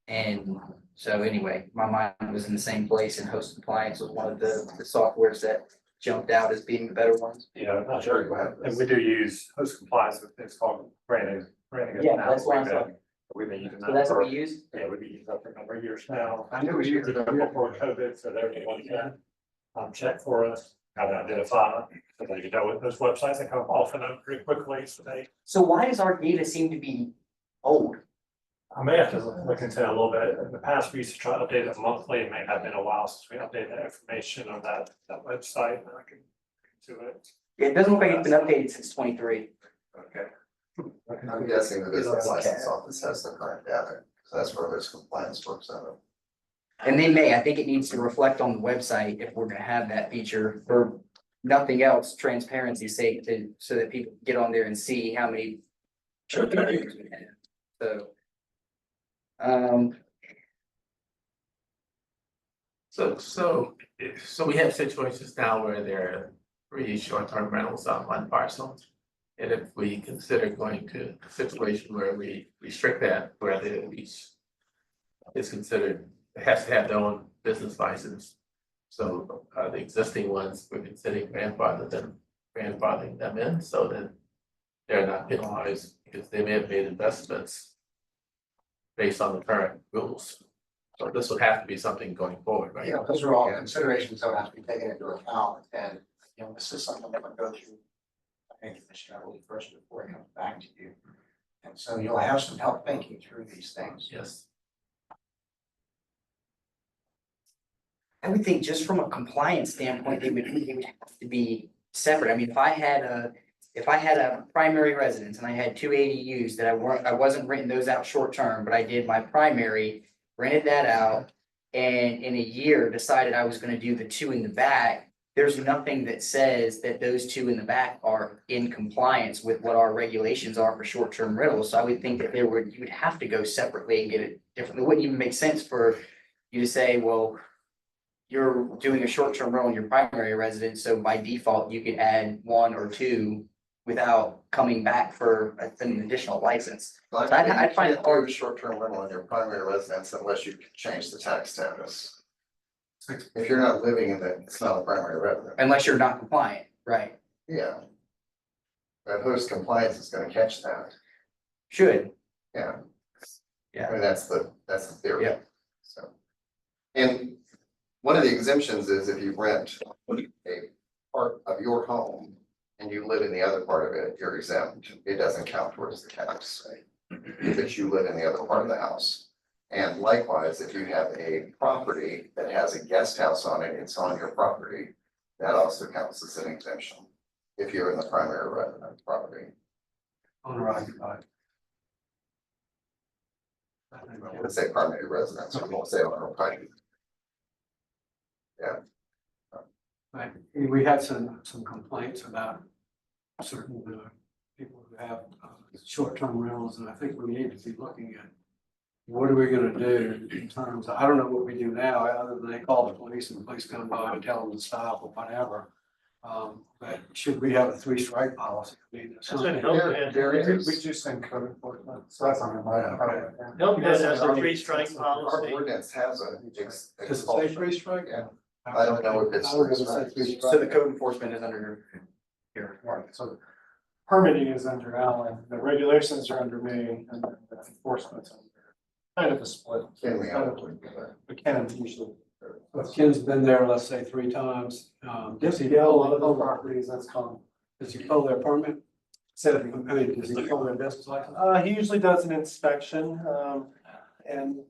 And so anyway, my mind was in the same place, and host compliance was one of the softwares that jumped out as being the better ones. Yeah, not sure. And we do use host compliance with things called branding. Yeah, that's why I said. We've been using that. So that's what for- we use? Yeah, we've been using that for a number of years now. I knew we used it before COVID, so everyone can check for us, how to identify, so that you know what those websites that come often up pretty quickly, so they. So why does our data seem to be old? I may have to look into it a little bit. In the past, we used to try to update it monthly. It may have been a while since we updated that information on that website, and I can do it. It doesn't look like it's been updated since 23. Okay. I'm guessing the business license office has the current data, because that's where this compliance works out of. And they may, I think it needs to reflect on the website if we're gonna have that feature for nothing else, transparency's sake, so that people get on there and see how many. short-term rentals we have. So. So we have situations now where there are 3 short-term rentals on one parcel. And if we consider going to a situation where we restrict that, where the lease is considered, it has to have their own business license. So the existing ones, we're considering grandfathering them in so that they're not penalized because they may have made investments based on the current rules. So this would have to be something going forward, right? Yeah, those are all considerations that would have to be taken into account, and, you know, this is something that would go through. I think Commissioner, I believe first before it comes back to you. And so you'll have some help thinking through these things. Yes. I would think just from a compliance standpoint, they would have to be separate. I mean, if I had a primary residence and I had 2 ADUs that I wasn't renting those out short term, but I did my primary, rented that out, and in a year decided I was gonna do the 2 in the back, there's nothing that says that those 2 in the back are in compliance with what our regulations are for short-term rentals. So I would think that you would have to go separately and get it differently. It wouldn't even make sense for you to say, well, you're doing a short-term rental in your primary residence, so by default, you could add 1 or 2 without coming back for an additional license. So I'd find it hard. Short-term rental in your primary residence unless you change the tax status. If you're not living in it, it's not a primary residence. Unless you're not compliant, right? Yeah. But host compliance is gonna catch that. Should. Yeah. Yeah. I mean, that's the theory. Yeah. So. And one of the exemptions is if you rent a part of your home and you live in the other part of it, you're exempt. It doesn't count towards the tax. If you live in the other part of the house. And likewise, if you have a property that has a guest house on it, it's on your property, that also counts as an exemption. If you're in the primary residence property. Owner occupied. I would say primary residence, I won't say owner occupied. Yeah. Right, we had some complaints about certain people who have short-term rentals, and I think we need to be looking at what are we gonna do in terms of, I don't know what we do now, other than they call the police and the police come by and tell them to stop or whatever. But should we have a 3-strike policy? I mean, We just send code enforcement, so that's on my. Hilton has a 3-strike Our policy. ordinance has a. Does it say 3-strike? Yeah. I don't know if it's. I would say 3-strike. So the code enforcement is under here. Right, so permitting is under Alan, the regulations are under me, and then the enforcement's under. Kind of a split. Can we have it? We can usually. If Ken's been there, let's say 3 times, does he Yeah, a lot of pull, those properties, that's common. does he pull their permit? I mean, does he pull their business license? He usually does an inspection, and.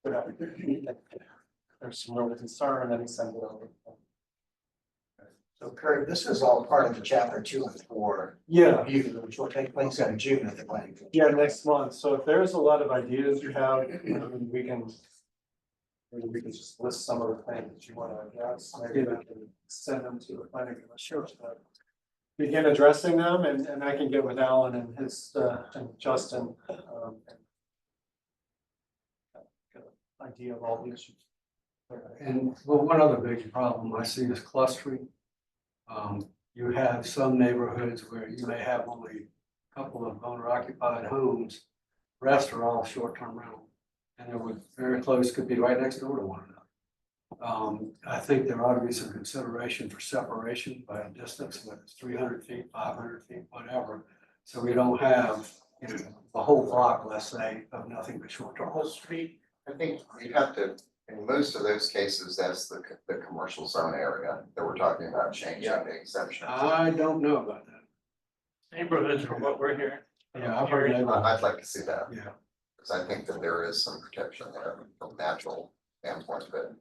Whatever. There's some real concern, and then he sends it over. So Kurt, this is all part of the chapter 2 and 4. Yeah. Review, which will take place in June at the planning. Yeah, next month, so if there's a lot of ideas you have, we can. Maybe we can just list some of the things that you want to address, maybe we can send them to the planning commission. Begin addressing them, and I can get with Alan and his, and Justin. Get an idea of all the issues. And well, one other big problem I see is clustering. you have some neighborhoods where you may have only a couple of owner occupied homes. Rest are all short-term rental. And they were very close, could be right next door to one another. I think there ought to be some consideration for separation by a distance, whether it's 300 feet, 500 feet, whatever. So we don't have, you know, a whole block, let's say, of nothing but short-term. Whole street, I think you have to, in most of those cases, that's the commercial zone area that we're talking about changing the exemption. I don't know about that. Neighborhoods are what we're hearing. Yeah, I've heard that. I'd like to see that. Yeah. Because I think that there is some protection there from natural standpoint, but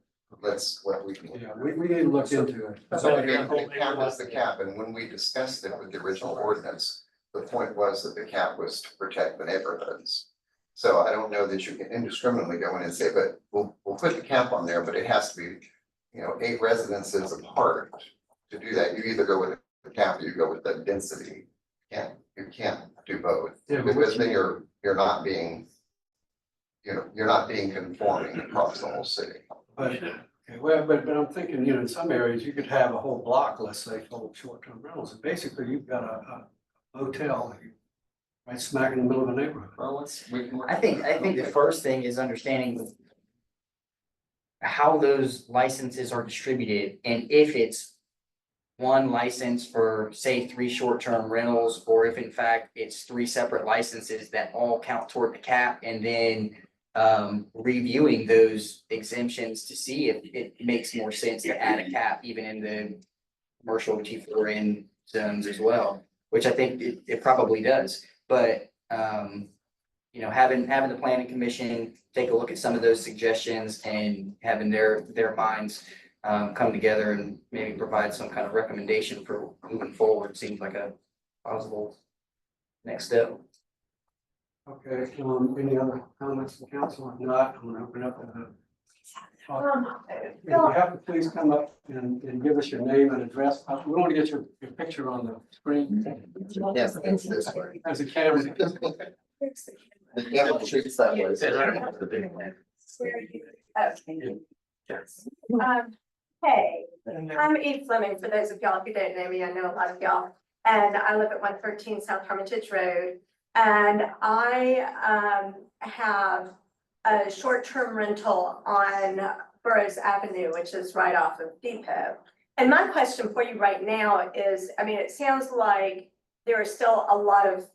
what we can. Yeah, we need to look into it. So again, the cap is the cap, and when we discussed it with the original ordinance, the point was that the cap was to protect the neighborhoods. So I don't know that you can indiscriminately go in and say, but we'll put the cap on there, but it has to be, 8 residences apart. To do that, you either go with the cap or you go with the density. You can't do both, because then you're not being, you're not being conforming across the whole city. But, okay, well, but I'm thinking, in some areas, you could have a whole block, let's say, full of short-term rentals, and basically you've got a motel right smack in the middle of a neighborhood. Well, I think the first thing is understanding how those licenses are distributed, and if it's one license for, say, 3 short-term rentals, or if in fact it's 3 separate licenses that all count toward the cap, and then reviewing those exemptions to see if it makes more sense to add a cap even in the commercial T4N zones as well, which I think it probably does. But having the planning commission take a look at some of those suggestions and having their minds come together and maybe provide some kind of recommendation for moving forward seems like a possible next step. Okay, any other comments from council? If not, I'm gonna open up the. If you have to please come up and give us your name and address. We want to get your picture on the screen. Yes, it's this way. As a camera. The camera shoots that way. Hey, I'm Eve Fleming, for those of y'all who don't know me, I know a lot of y'all, and I live at 113 South Hermitage Road. And I have a short-term rental on Burroughs Avenue, which is right off of Depot. And my question for you right now is, it sounds like there are still a lot of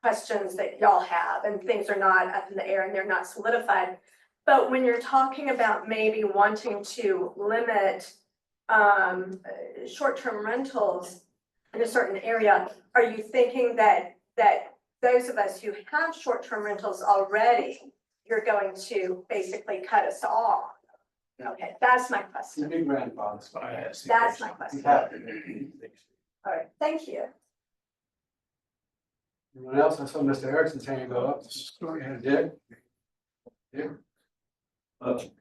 questions that y'all have, and things are not up in the air and they're not solidified. But when you're talking about maybe wanting to limit short-term rentals in a certain area, are you thinking that those of us who have short-term rentals already, you're going to basically cut us off? Okay, that's my question. Big grandfather's. That's my question. All right, thank you. Anyone else? I saw Mr. Erickson's hand go up. Go ahead, Dick. Dick?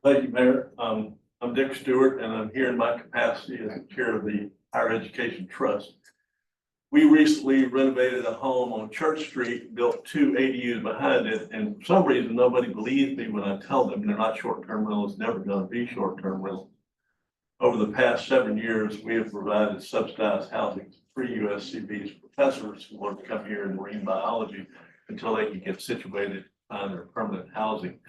Thank you, Mayor. I'm Dick Stewart, and I'm here in my capacity as chair of the Higher Education Trust. We recently renovated a home on Church Street, built 2 ADUs behind it, and for some reason, nobody believes me when I tell them they're not short-term rentals, never gonna be short-term rentals. Over the past 7 years, we have provided subsidized housing to 3 USCB's professors who want to come here in marine biology until they can get situated on their permanent housing.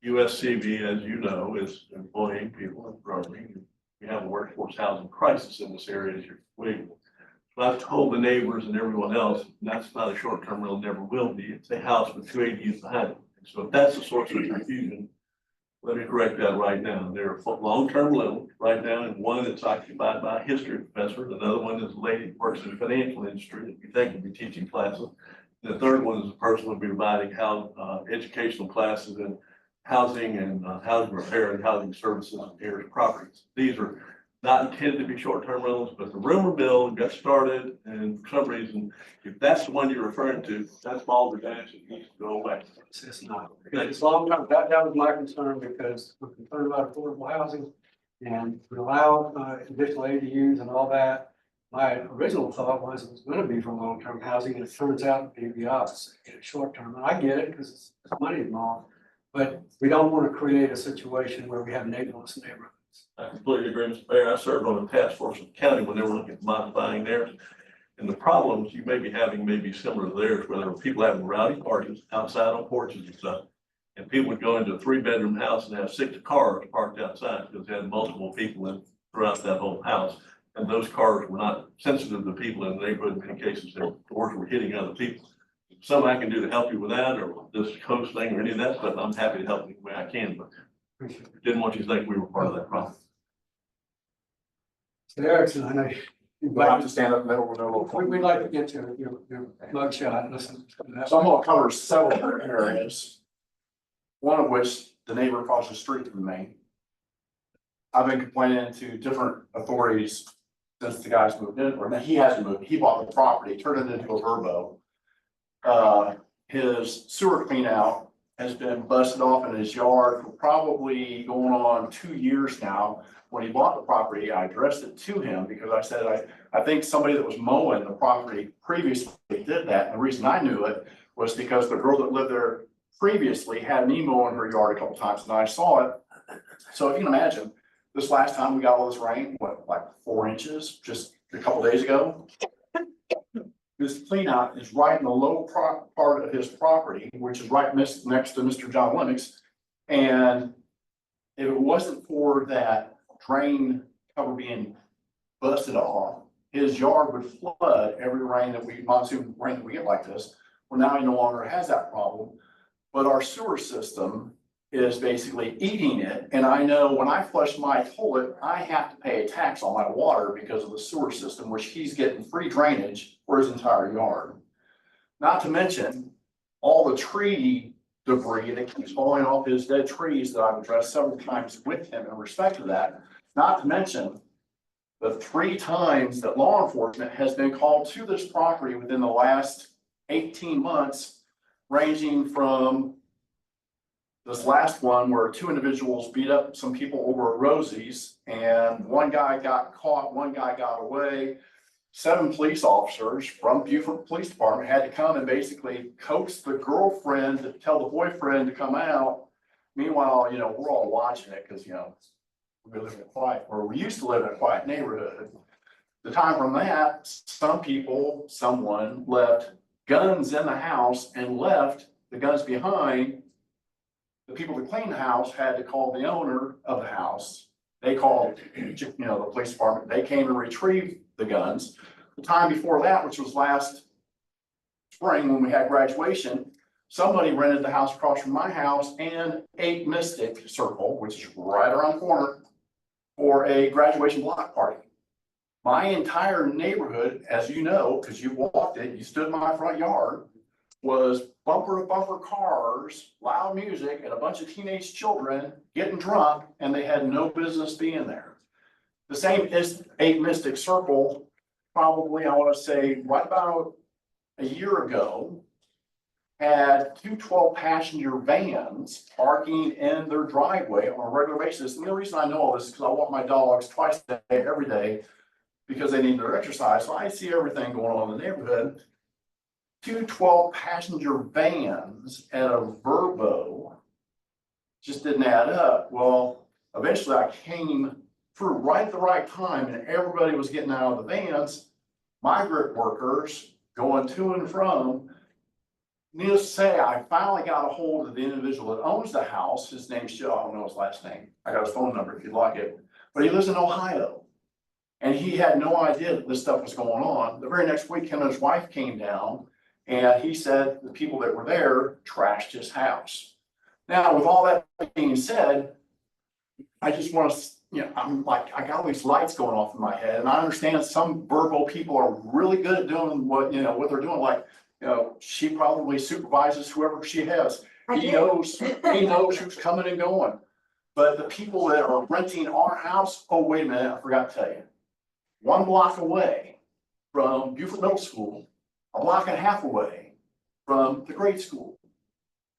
USCB, as you know, is employing people and growing. We have a workforce housing crisis in this area, as you're familiar with. But I've told the neighbors and everyone else, that's not a short-term rental, never will be. It's a house with 2 ADUs behind it. So if that's the source of confusion, let me correct that right now. There are long-term rentals right now, and one that's occupied by a history professor. Another one is a lady who works in the financial industry that we think will be teaching classes. And the third one is a person who will be providing educational classes in housing and housing repair and housing services on parish properties. These are not intended to be short-term rentals, but the rumor mill got started, and for some reason, if that's the one you're referring to, that's balderdash, it needs to go away. It's not. It's long term. That was my concern, because we're concerned about affordable housing and we allow additional ADUs and all that. My original thought was it was going to be for long-term housing, and it turns out to be the opposite, short-term. And I get it, because it's money involved, but we don't want to create a situation where we have neighborless neighborhoods. I completely agree, Mr. Mayor. I served on a task force in the county when they were looking at modifying theirs. And the problems you may be having may be similar to theirs, where there were people having rowdy parties outside on porches and stuff. And people would go into a 3-bedroom house and have 6 cars parked outside because they had multiple people in throughout that whole house. And those cars were not sensitive to people in the neighborhood. In many cases, their doors were hitting other people. Something I can do to help you with that, or this coast thing or any of that, but I'm happy to help any way I can, but didn't want you to think we were part of that problem. Mr. Erickson, I know. You have to stand up in the middle with no little. We'd like to get to your mug shot, listen. So I'm gonna cover several different areas. One of which the neighbor across the street from me. I've been complaining to different authorities since the guy's moved in, or he hasn't moved, he bought the property, turned it into a verbo. His sewer clean out has been busted off in his yard for probably going on 2 years now. When he bought the property, I addressed it to him because I said, I think somebody that was mowing the property previously did that. And the reason I knew it was because the girl that lived there previously had me mowing her yard a couple times and I saw it. So if you can imagine, this last time we got all this rain, what, like 4 inches, just a couple days ago? This clean out is right in the low part of his property, which is right next to Mr. John Lennox. And if it wasn't for that drain cover being busted off, his yard would flood every monsoon rain that we get like this. Well, now he no longer has that problem, but our sewer system is basically eating it. And I know when I flush my toilet, I have to pay a tax on my water because of the sewer system, which he's getting free drainage for his entire yard. Not to mention all the tree debris that keeps falling off his dead trees that I've addressed several times with him in respect to that. Not to mention the 3 times that law enforcement has been called to this property within the last 18 months, ranging from this last one where 2 individuals beat up some people over at Rosie's and one guy got caught, one guy got away. 7 police officers from Beaufort Police Department had to come and basically coax the girlfriend to tell the boyfriend to come out. Meanwhile, we're all watching it because, we live in a quiet, or we used to live in a quiet neighborhood. The time from that, someone left guns in the house and left the guns behind. The people that cleaned the house had to call the owner of the house. They called, the police department. They came and retrieved the guns. The time before that, which was last spring when we had graduation, somebody rented the house across from my house and 8 Mystic Circle, which is right around the corner, for a graduation block party. My entire neighborhood, as you know, because you walked it, you stood in my front yard, was bumper to bumper cars, loud music, and a bunch of teenage children getting drunk, and they had no business being there. The same is 8 Mystic Circle, probably, I want to say, right about a year ago, had 2 12-passenger vans parking in their driveway on a regular basis. And the reason I know all this is because I walk my dogs twice a day, every day, because they need their exercise. So I see everything going on in the neighborhood. 2 12-passenger vans at a Verbo just didn't add up. Well, eventually I came through right at the right time and everybody was getting out of the vans. Migrant workers going to and from. Needless to say, I finally got a hold of the individual that owns the house. His name's Joe. I don't know his last name. I got his phone number if you'd like it. But he lives in Ohio. And he had no idea that this stuff was going on. The very next week, him and his wife came down and he said the people that were there trashed his house. Now, with all that being said, I just want to, I'm like, I got all these lights going off in my head. And I understand some Verbo people are really good at doing what they're doing. Like, she probably supervises whoever she has. He knows who's coming and going. But the people that are renting our house, oh, wait a minute, I forgot to tell you. 1 block away from Beaufort Middle School, a block and a half away from the grade school.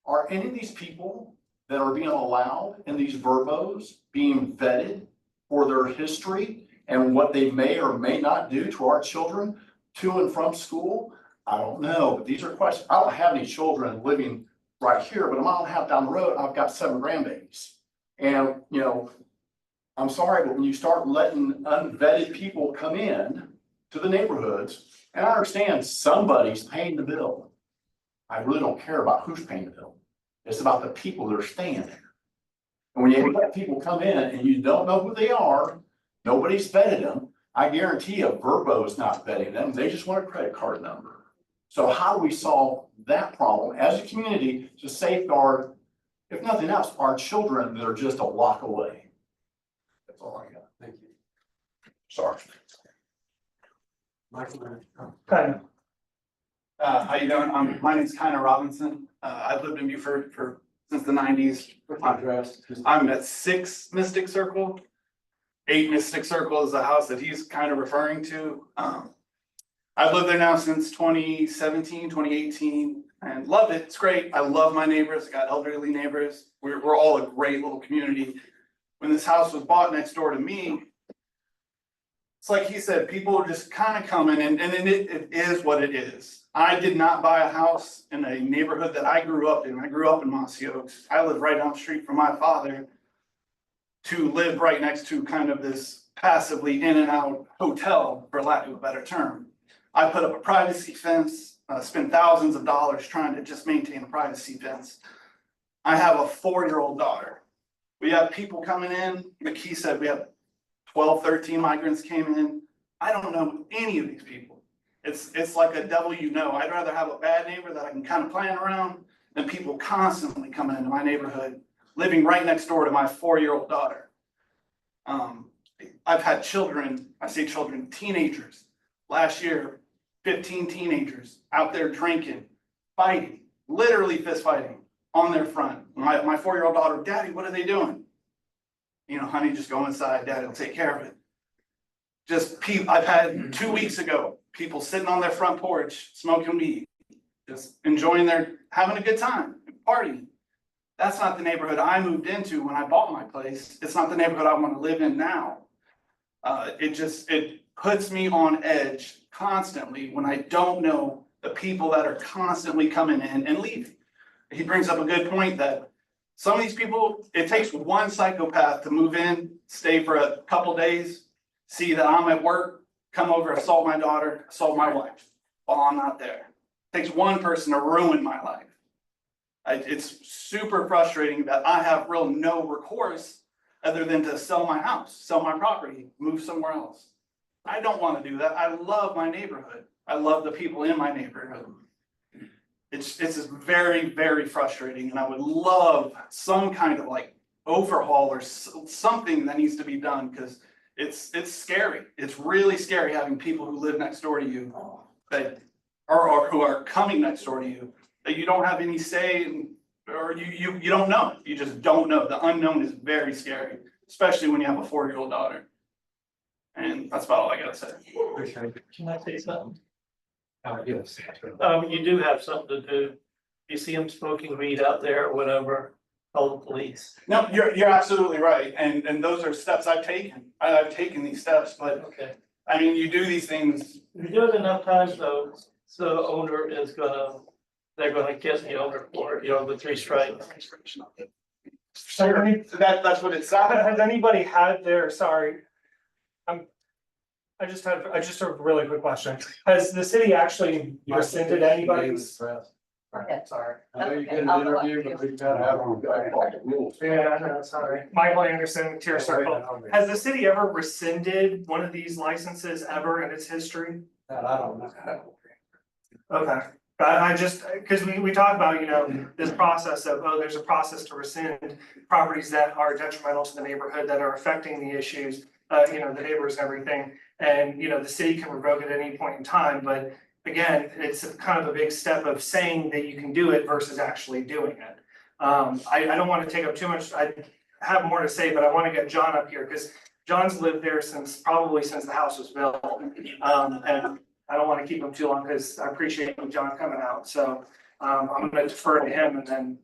Are any of these people that are being allowed in these Verbos being vetted for their history and what they may or may not do to our children to and from school? I don't know, but these are questions. I don't have any children living right here, but a mile and a half down the road, I've got 7 grandbabies. And, I'm sorry, but when you start letting unvetted people come in to the neighborhoods, and I understand somebody's paying the bill. I really don't care about who's paying the bill. It's about the people that are staying there. And when you let people come in and you don't know who they are, nobody's vetted them, I guarantee you Verbo is not vetting them. They just want a credit card number. So how do we solve that problem as a community to safeguard, if nothing else, our children that are just a block away? That's all I got. Thank you. Sorry. Michael. How you doing? My name's Kinda Robinson. I've lived in Beaufort since the 90s. Address. I'm at 6 Mystic Circle. 8 Mystic Circle is the house that he's kind of referring to. I've lived there now since 2017, 2018, and love it. It's great. I love my neighbors. I got elderly neighbors. We're all a great little community. When this house was bought next door to me, it's like he said, people are just kind of coming and it is what it is. I did not buy a house in a neighborhood that I grew up in. I grew up in Mossy Oaks. I lived right down the street from my father to live right next to kind of this passively in and out hotel, for lack of a better term. I put up a privacy fence, spent thousands of dollars trying to just maintain a privacy fence. I have a 4-year-old daughter. We have people coming in, like he said, we have 12, 13 migrants came in. I don't know any of these people. It's like a devil you know. I'd rather have a bad neighbor that I can kind of plan around than people constantly coming into my neighborhood, living right next door to my 4-year-old daughter. I've had children, I say children, teenagers. Last year, 15 teenagers out there drinking, fighting, literally fist fighting on their front. My 4-year-old daughter, Daddy, what are they doing? You know, honey, just go inside, Daddy will take care of it. Just people, I've had 2 weeks ago, people sitting on their front porch, smoking weed, just enjoying having a good time, partying. That's not the neighborhood I moved into when I bought my place. It's not the neighborhood I want to live in now. It puts me on edge constantly when I don't know the people that are constantly coming in and leaving. He brings up a good point that some of these people, it takes one psychopath to move in, stay for a couple days, see that I'm at work, come over, assault my daughter, assault my wife while I'm not there. It takes one person to ruin my life. It's super frustrating that I have no recourse other than to sell my house, sell my property, move somewhere else. I don't want to do that. I love my neighborhood. I love the people in my neighborhood. It's just very, very frustrating, and I would love some kind of like overhaul or something that needs to be done, because it's scary. It's really scary having people who live next door to you that or who are coming next door to you that you don't have any say in, or you don't know. You just don't know. The unknown is very scary, especially when you have a 4-year-old daughter. And that's about all I gotta say. Can I say something? Yes. You do have something to do. You see him smoking weed out there or whatever, call the police. No, you're absolutely right. And those are steps I've taken. I've taken these steps, but Okay. I mean, you do these things. If you do it enough times though, so the owner is they're gonna get the owner for, the 3 strikes. That's what it's. Has anybody had their, sorry. I just have a really quick question. Has the city actually rescinded anybody's? Okay. Sorry. I know you get an interview, but we've got to have them. Yeah, no, sorry. Michael Anderson, Tier Circle. Has the city ever rescinded one of these licenses ever in its history? That I don't know. Okay, I just, because we talk about, this process of, there's a process to rescind properties that are detrimental to the neighborhood, that are affecting the issues, the neighbors and everything. And, the city can revoke it at any point in time, but again, it's kind of a big step of saying that you can do it versus actually doing it. I don't want to take up too much, I have more to say, but I want to get John up here, because John's lived there probably since the house was built. And I don't want to keep him too long, because I appreciate John coming out, so I'm gonna defer to him and then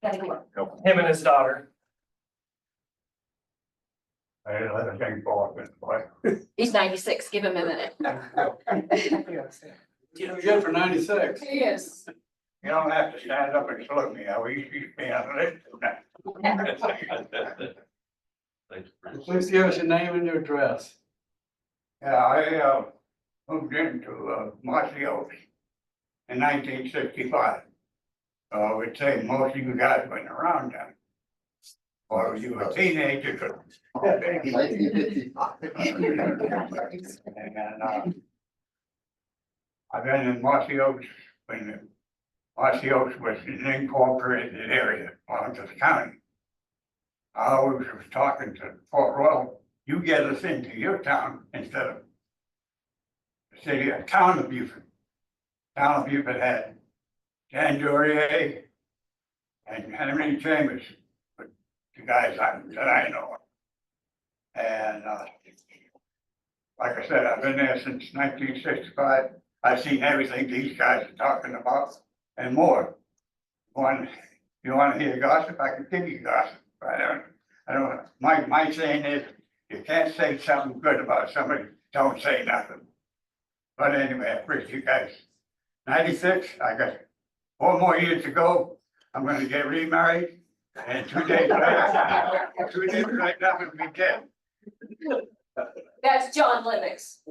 him and his daughter. He's 96, give him a minute. You're good for 96. He is. You don't have to stand up and salute me. I used to be on the list. Please give us your name and your address. Yeah, I moved into Marcy Oaks in 1965. So I would say most of you guys went around then. Or you were teenagers. And I've been in Marcy Oaks when Marcy Oaks was an incorporated area, Washington County. I always was talking to Port Royal, you get us into your town instead of the city, town of Beaufort. Town of Beaufort had Dan Duryea and Henry Chambers, but the guys that I know. And like I said, I've been there since 1965. I've seen everything these guys are talking about and more. You want to hear gossip? I can give you gossip. I don't, my saying is, you can't say something good about somebody, don't say nothing. But anyway, I appreciate you guys. 96, I got 4 more years to go. I'm gonna get remarried and 2 days later, 2 days right now, I'm gonna be dead. That's John Lennox.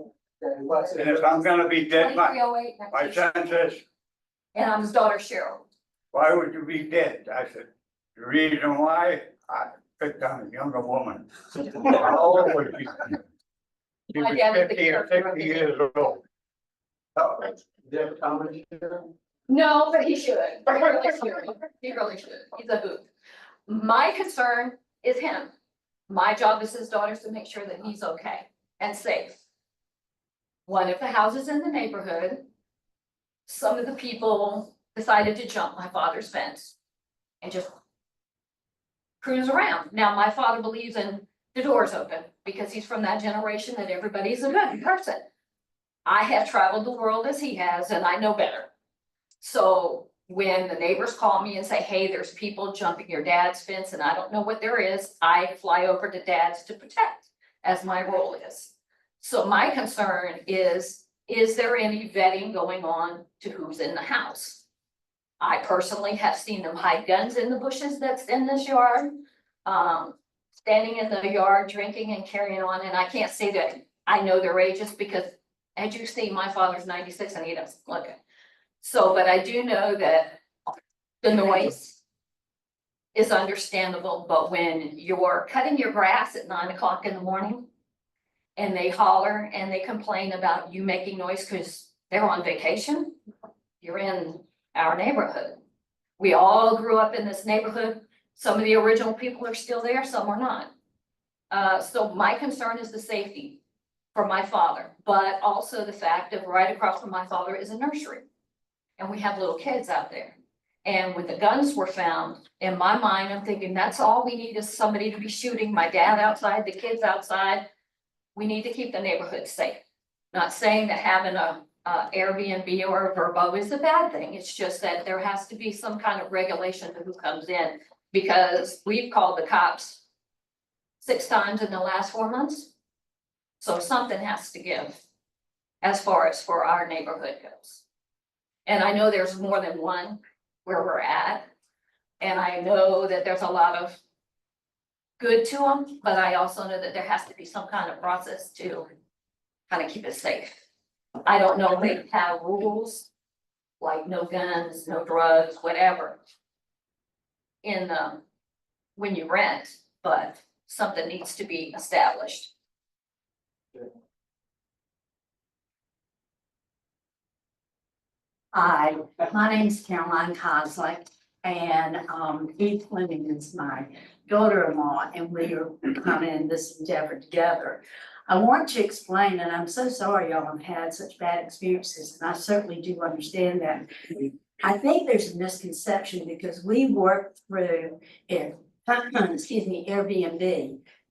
And if I'm gonna be dead, my 2308, son says, and I'm his daughter Cheryl. why would you be dead? I said, the reason why, I picked on a younger woman. How old was she? She My was dad was the 50 or character of 60 the years old. Oh, Do you have a comment? No, but he should. He really should. He really should. He's a hoot. My concern is him. My job as his daughter is to make sure that he's okay and safe. One of the houses in the neighborhood, some of the people decided to jump my father's fence and just cruise around. Now, my father believes in the doors open because he's from that generation that everybody's a good person. I have traveled the world as he has, and I know better. So when the neighbors call me and say, hey, there's people jumping your dad's fence and I don't know what there is, I fly over to dad's to protect, as my role is. So my concern is there any vetting going on to who's in the house? I personally have seen them hide guns in the bushes that's in this yard. Standing in the yard, drinking and carrying on, and I can't say that I know their ages because as you see, my father's 96 and he doesn't look it. So, but I do know that the noise is understandable, but when you're cutting your grass at 9 o'clock in the morning and they holler and they complain about you making noise because they're on vacation, you're in our neighborhood. We all grew up in this neighborhood. Some of the original people are still there, some are not. So my concern is the safety for my father, but also the fact of right across from my father is a nursery. And we have little kids out there. And when the guns were found, in my mind, I'm thinking that's all we need is somebody to be shooting my dad outside, the kids outside. We need to keep the neighborhood safe. Not saying that having a Airbnb or a Vrbo is a bad thing. It's just that there has to be some kind of regulation to who comes in. Because we've called the cops 6 times in the last 4 months. So something has to give as far as for our neighborhood goes. And I know there's more than one where we're at. And I know that there's a lot of good to them, but I also know that there has to be some kind of process to kind of keep it safe. I don't know if they have rules like no guns, no drugs, whatever in when you rent, but something needs to be established. Hi, my name's Caroline Cosley, and Keith Fleming is my daughter-in-law, and we are kind of in this endeavor together. I want to explain, and I'm so sorry y'all have had such bad experiences, and I certainly do understand that. I think there's a misconception because we work through Airbnb,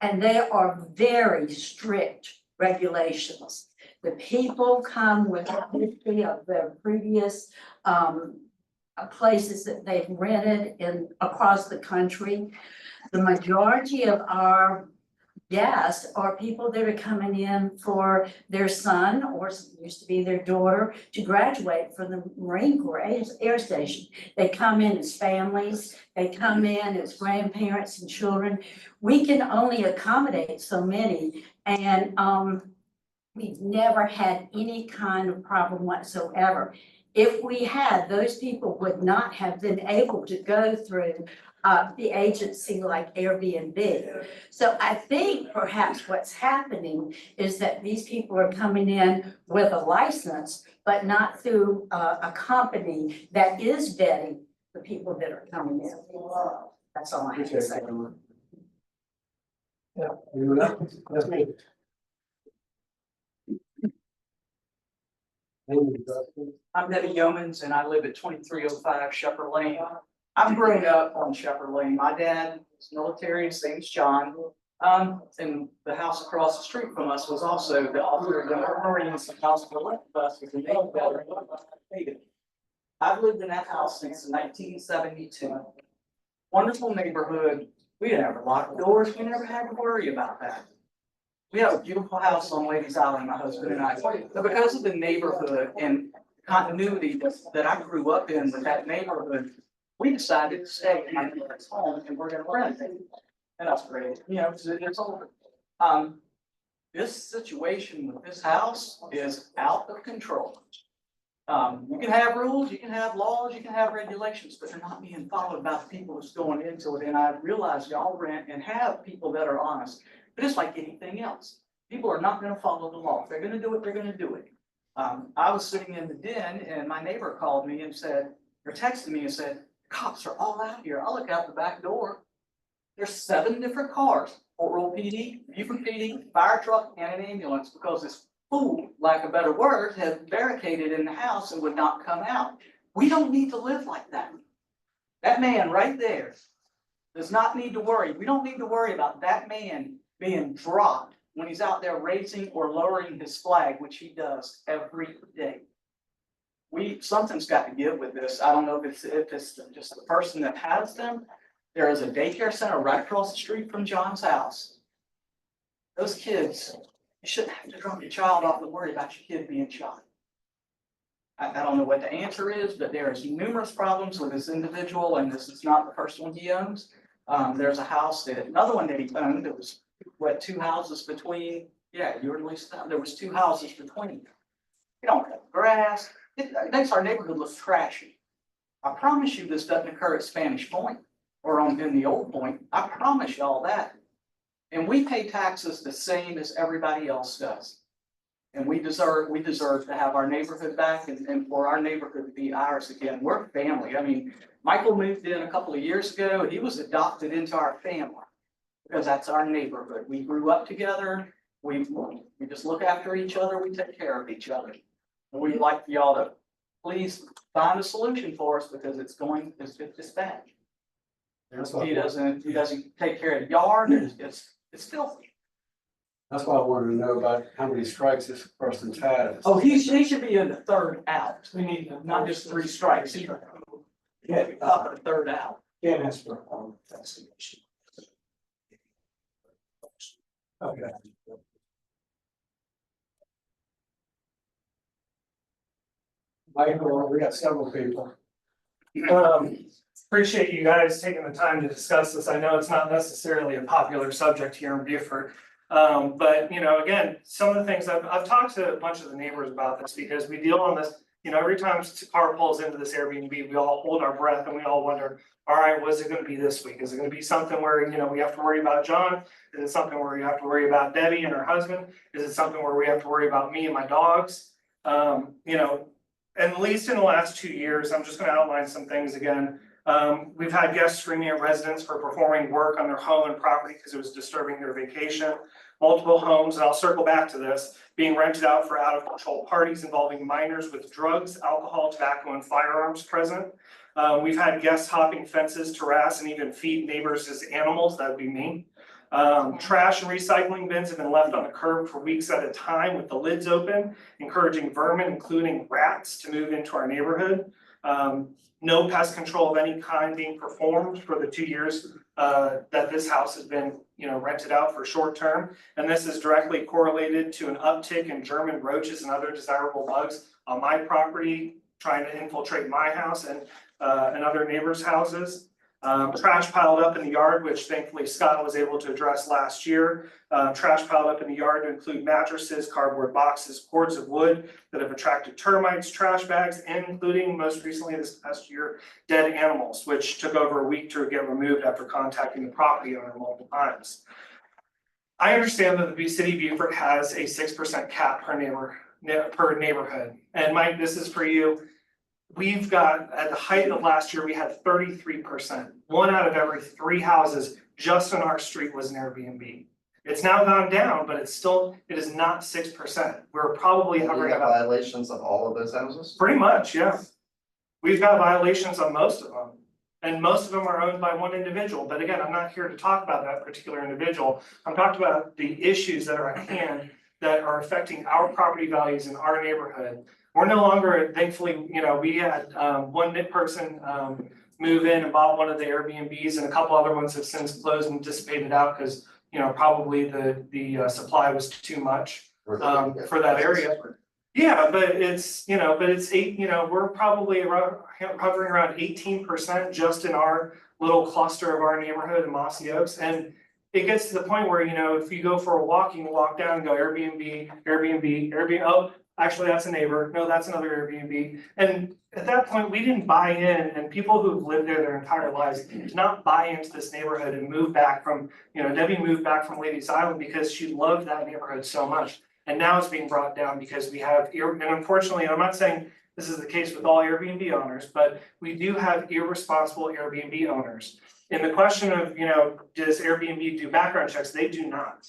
and there are very strict regulations. The people come with a history of their previous places that they've rented across the country. The majority of our guests are people that are coming in for their son or used to be their daughter to graduate from the Marine Corps Air Station. They come in as families, they come in as grandparents and children. We can only accommodate so many, and we've never had any kind of problem whatsoever. If we had, those people would not have been able to go through the agency like Airbnb. So I think perhaps what's happening is that these people are coming in with a license, but not through a company that is vetting the people that are coming in. That's all I have to say. Yeah, that's me. I'm Debbie Yeomans and I live at 2305 Shepherd Lane. I've grown up on Shepherd Lane. My dad was military, same as John. And the house across the street from us was also the officer of the Marines and house for left bus was the Navy veteran. I've lived in that house since 1972. Wonderful neighborhood. We didn't have locked doors. We never had to worry about that. We have a beautiful house on Ladies Island, my husband and I. But because of the neighborhood and continuity that I grew up in with that neighborhood, we decided to stay in my parents' home and we're gonna rent it. And that's great, you know, it's over. This situation with this house is out of control. You can have rules, you can have laws, you can have regulations, but they're not being followed by the people that's going into it. And I realize y'all rent and have people that are honest, but it's like anything else. People are not gonna follow the law. If they're gonna do it, they're gonna do it. I was sitting in the den and my neighbor called me and said, or texted me and said, cops are all out here. I look out the back door. There's 7 different cars, Fort Royal PD, Beaufort PD, fire truck, and an ambulance, because this fool, lack of better word, had barricaded in the house and would not come out. We don't need to live like that. That man right there does not need to worry. We don't need to worry about that man being dropped when he's out there raising or lowering his flag, which he does every day. Something's got to give with this. I don't know if it's just the person that has them. There is a daycare center right across the street from John's house. Those kids, you shouldn't have to drop your child off and worry about your kid being shot. I don't know what the answer is, but there is numerous problems with this individual, and this is not the first one he owns. There's a house another one that he owned, it was 2 houses between, yeah, you were leased out, there was 2 houses between. You don't have grass. It makes our neighborhood look trashy. I promise you this doesn't occur at Spanish Point or in the Old Point. I promise y'all that. And we pay taxes the same as everybody else does. And we deserve to have our neighborhood back and for our neighborhood to be ours again. We're family. I mean, Michael moved in a couple of years ago. He was adopted into our family because that's our neighborhood. We grew up together. We just look after each other. We take care of each other. And we'd like for y'all to please find a solution for us because it's bad. He doesn't take care of the yard. It's filthy. That's why I wanted to know about how many strikes this person's had. Oh, he should be in the 3rd out. We need not just 3 strikes. He yeah, up at the 3rd out. Can't ask for a investigation. Okay. Michael, we got several people. Appreciate you guys taking the time to discuss this. I know it's not necessarily a popular subject here in Beaufort. But you know, again, some of the things I've talked to a bunch of the neighbors about this because we deal on this, you know, every time a car pulls into this Airbnb, we all hold our breath and we all wonder, all right, what's it going to be this week? Is it going to be something where, you know, we have to worry about John? Is it something where we have to worry about Debbie and her husband? Is it something where we have to worry about me and my dogs? You know, at least in the last 2 years, I'm just going to outline some things again. We've had guests screaming at residents for performing work on their home and property because it was disturbing their vacation. Multiple homes, and I'll circle back to this, being rented out for out of control parties involving minors with drugs, alcohol, tobacco, and firearms present. We've had guests hopping fences to harass and even feed neighbors as animals. That would be me. Trash and recycling bins have been left on the curb for weeks at a time with the lids open, encouraging vermin, including rats, to move into our neighborhood. No pest control of any kind being performed for the 2 years that this house has been, rented out for short term. And this is directly correlated to an uptick in German roaches and other desirable bugs on my property, trying to infiltrate my house and other neighbors' houses. Trash piled up in the yard, which thankfully Scott was able to address last year. Trash piled up in the yard to include mattresses, cardboard boxes, cords of wood that have attracted termites, trash bags, and including most recently this past year, dead animals, which took over a week to get removed after contacting the property owner multiple times. I understand that the city of Beaufort has a 6% cap per neighborhood. And Mike, this is for you. We've got, at the height of last year, we had 33%. 1 out of every 3 houses just on our street was an Airbnb. It's now gone down, but it is not 6%. We're probably Do you hovering have about, violations on all of those houses? pretty much, yeah. We've got violations on most of them. And most of them are owned by one individual. But again, I'm not here to talk about that particular individual. I'm talking about the issues that are at hand that are affecting our property values in our neighborhood. We're no longer, thankfully, we had one person move in and bought one of the Airbnbs, and a couple other ones have since closed and dissipated out because, probably the supply was too much for that area. Yeah, but it's, we're probably hovering around 18% just in our little cluster of our neighborhood in Mossy Oaks. And it gets to the point where, if you go for a walk, you can walk down and go Airbnb, oh, actually, that's a neighbor. No, that's another Airbnb. And at that point, we didn't buy in, and people who've lived there their entire lives did not buy into this neighborhood and move back from, Debbie moved back from Ladies Island because she loved that neighborhood so much. And now it's being brought down because we have, and unfortunately, I'm not saying this is the case with all Airbnb owners, but we do have irresponsible Airbnb owners. And the question of, does Airbnb do background checks? They do not.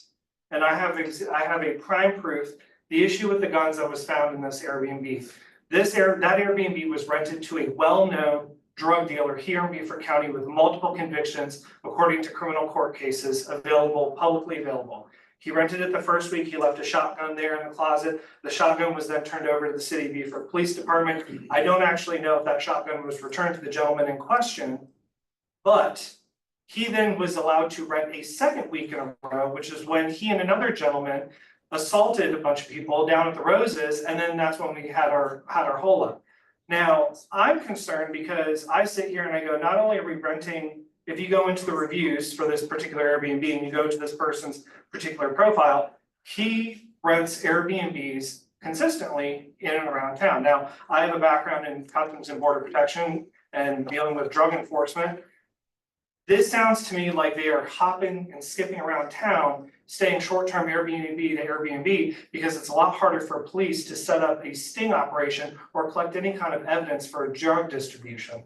And I have a prime proof. The issue with the guns that was found in this Airbnb, that Airbnb was rented to a well-known drug dealer here in Beaufort County with multiple convictions, according to criminal court cases publicly available. He rented it the first week. He left a shotgun there in the closet. The shotgun was then turned over to the City of Beaufort Police Department. I don't actually know if that shotgun was returned to the gentleman in question, but he then was allowed to rent a second week in a row, which is when he and another gentleman assaulted a bunch of people down at the Roses, and then that's when we had our hole up. Now, I'm concerned because I sit here and I go, not only are we renting, if you go into the reviews for this particular Airbnb and you go to this person's particular profile, he rents Airbnbs consistently in and around town. Now, I have a background in Customs and Border Protection and dealing with drug enforcement. This sounds to me like they are hopping and skipping around town, staying short-term Airbnb to Airbnb, because it's a lot harder for police to set up a sting operation or collect any kind of evidence for drug distribution.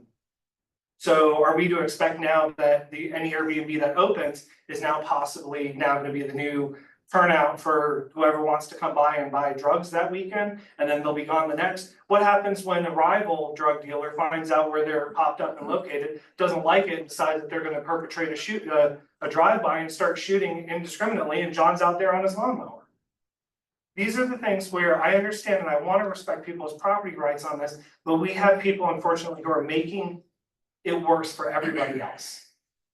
So are we to expect now that any Airbnb that opens is now possibly going to be the new turnout for whoever wants to come by and buy drugs that weekend, and then they'll be gone the next? What happens when a rival drug dealer finds out where they're popped up and located, doesn't like it, decides that they're going to perpetrate a drive-by and start shooting indiscriminately, and John's out there on his lawnmower? These are the things where I understand and I want to respect people's property rights on this, but we have people, unfortunately, who are making it worse for everybody else.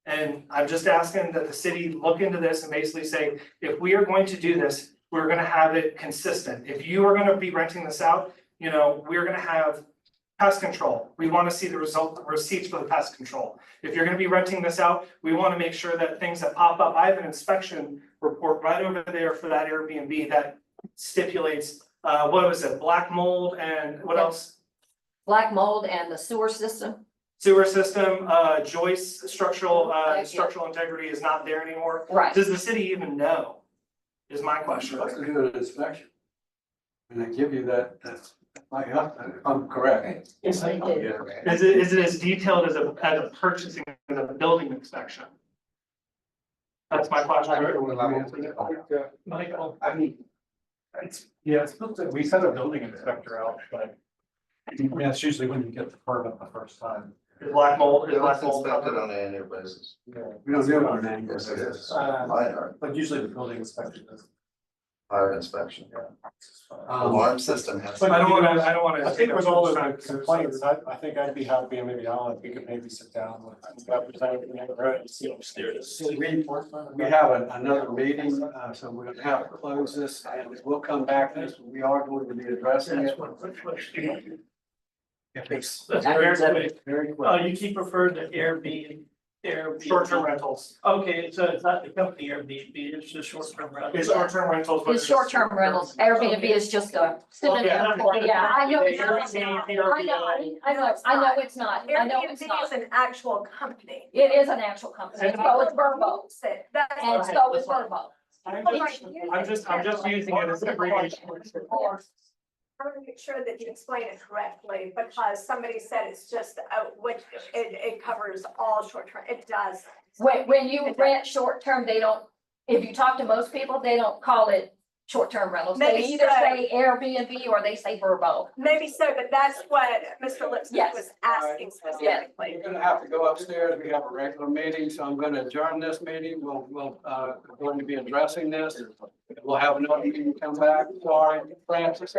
And I'm just asking that the city look into this and basically say, if we are going to do this, we're going to have it consistent. If you are going to be renting this out, we're going to have pest control. We want to see the receipts for the pest control. If you're going to be renting this out, we want to make sure that things that pop up, I have an inspection report right over there for that Airbnb that stipulates, what was it, black mold and what else? Black mold and the sewer system. Sewer system, joist structural integrity is not there anymore. Right. Does the city even know? Is my question. Let's do an inspection. And they give you that, I'm correct. Is it as detailed as a purchasing, as a building inspection? That's my question. Michael, I mean, it's supposed to, we send a building inspector out, but it's usually when you get the permit the first time. Black mold, It's inspected on an annual basis. We don't do it on an annual Yes, it basis. is. Mine are. But usually the building inspector does. fire inspection. Um, Alarm system has. But I don't wanna. I think with all of the complaints, I think I'd be happy, and maybe Alan, if we could maybe sit down with representative in the neighborhood and see what's there. We have another meeting, so we're gonna have to close this and we'll come back to this. We are going to be addressing That's it. one quick question. If it's That's very quick. very quick. You keep referring to Airbnb. Short-term rentals. Okay, so it's not the company Airbnb, it's just short-term rentals. It's short-term rentals. but It's short-term rentals. Airbnb is just a synonym for, yeah, I know. It's not. I know it's not. I know it's Airbnb not. is an actual company. It is an actual company. And so is Verbo. And so is Verbo. I'm just using it as an abbreviation. I want to make sure that you explain it correctly, because somebody said it's just, it covers all short-term, it does. When you rent short-term, they don't, if you talk to most people, they don't call it short-term rentals. They Maybe either so. say Airbnb or they say Verbo. Maybe so, but that's what Mr. Lipscomb Yes. was asking specifically. We're gonna have to go upstairs. We have a regular meeting, so I'm gonna adjourn this meeting. We're going to be addressing this. We'll have another meeting come back. Sorry, Francis.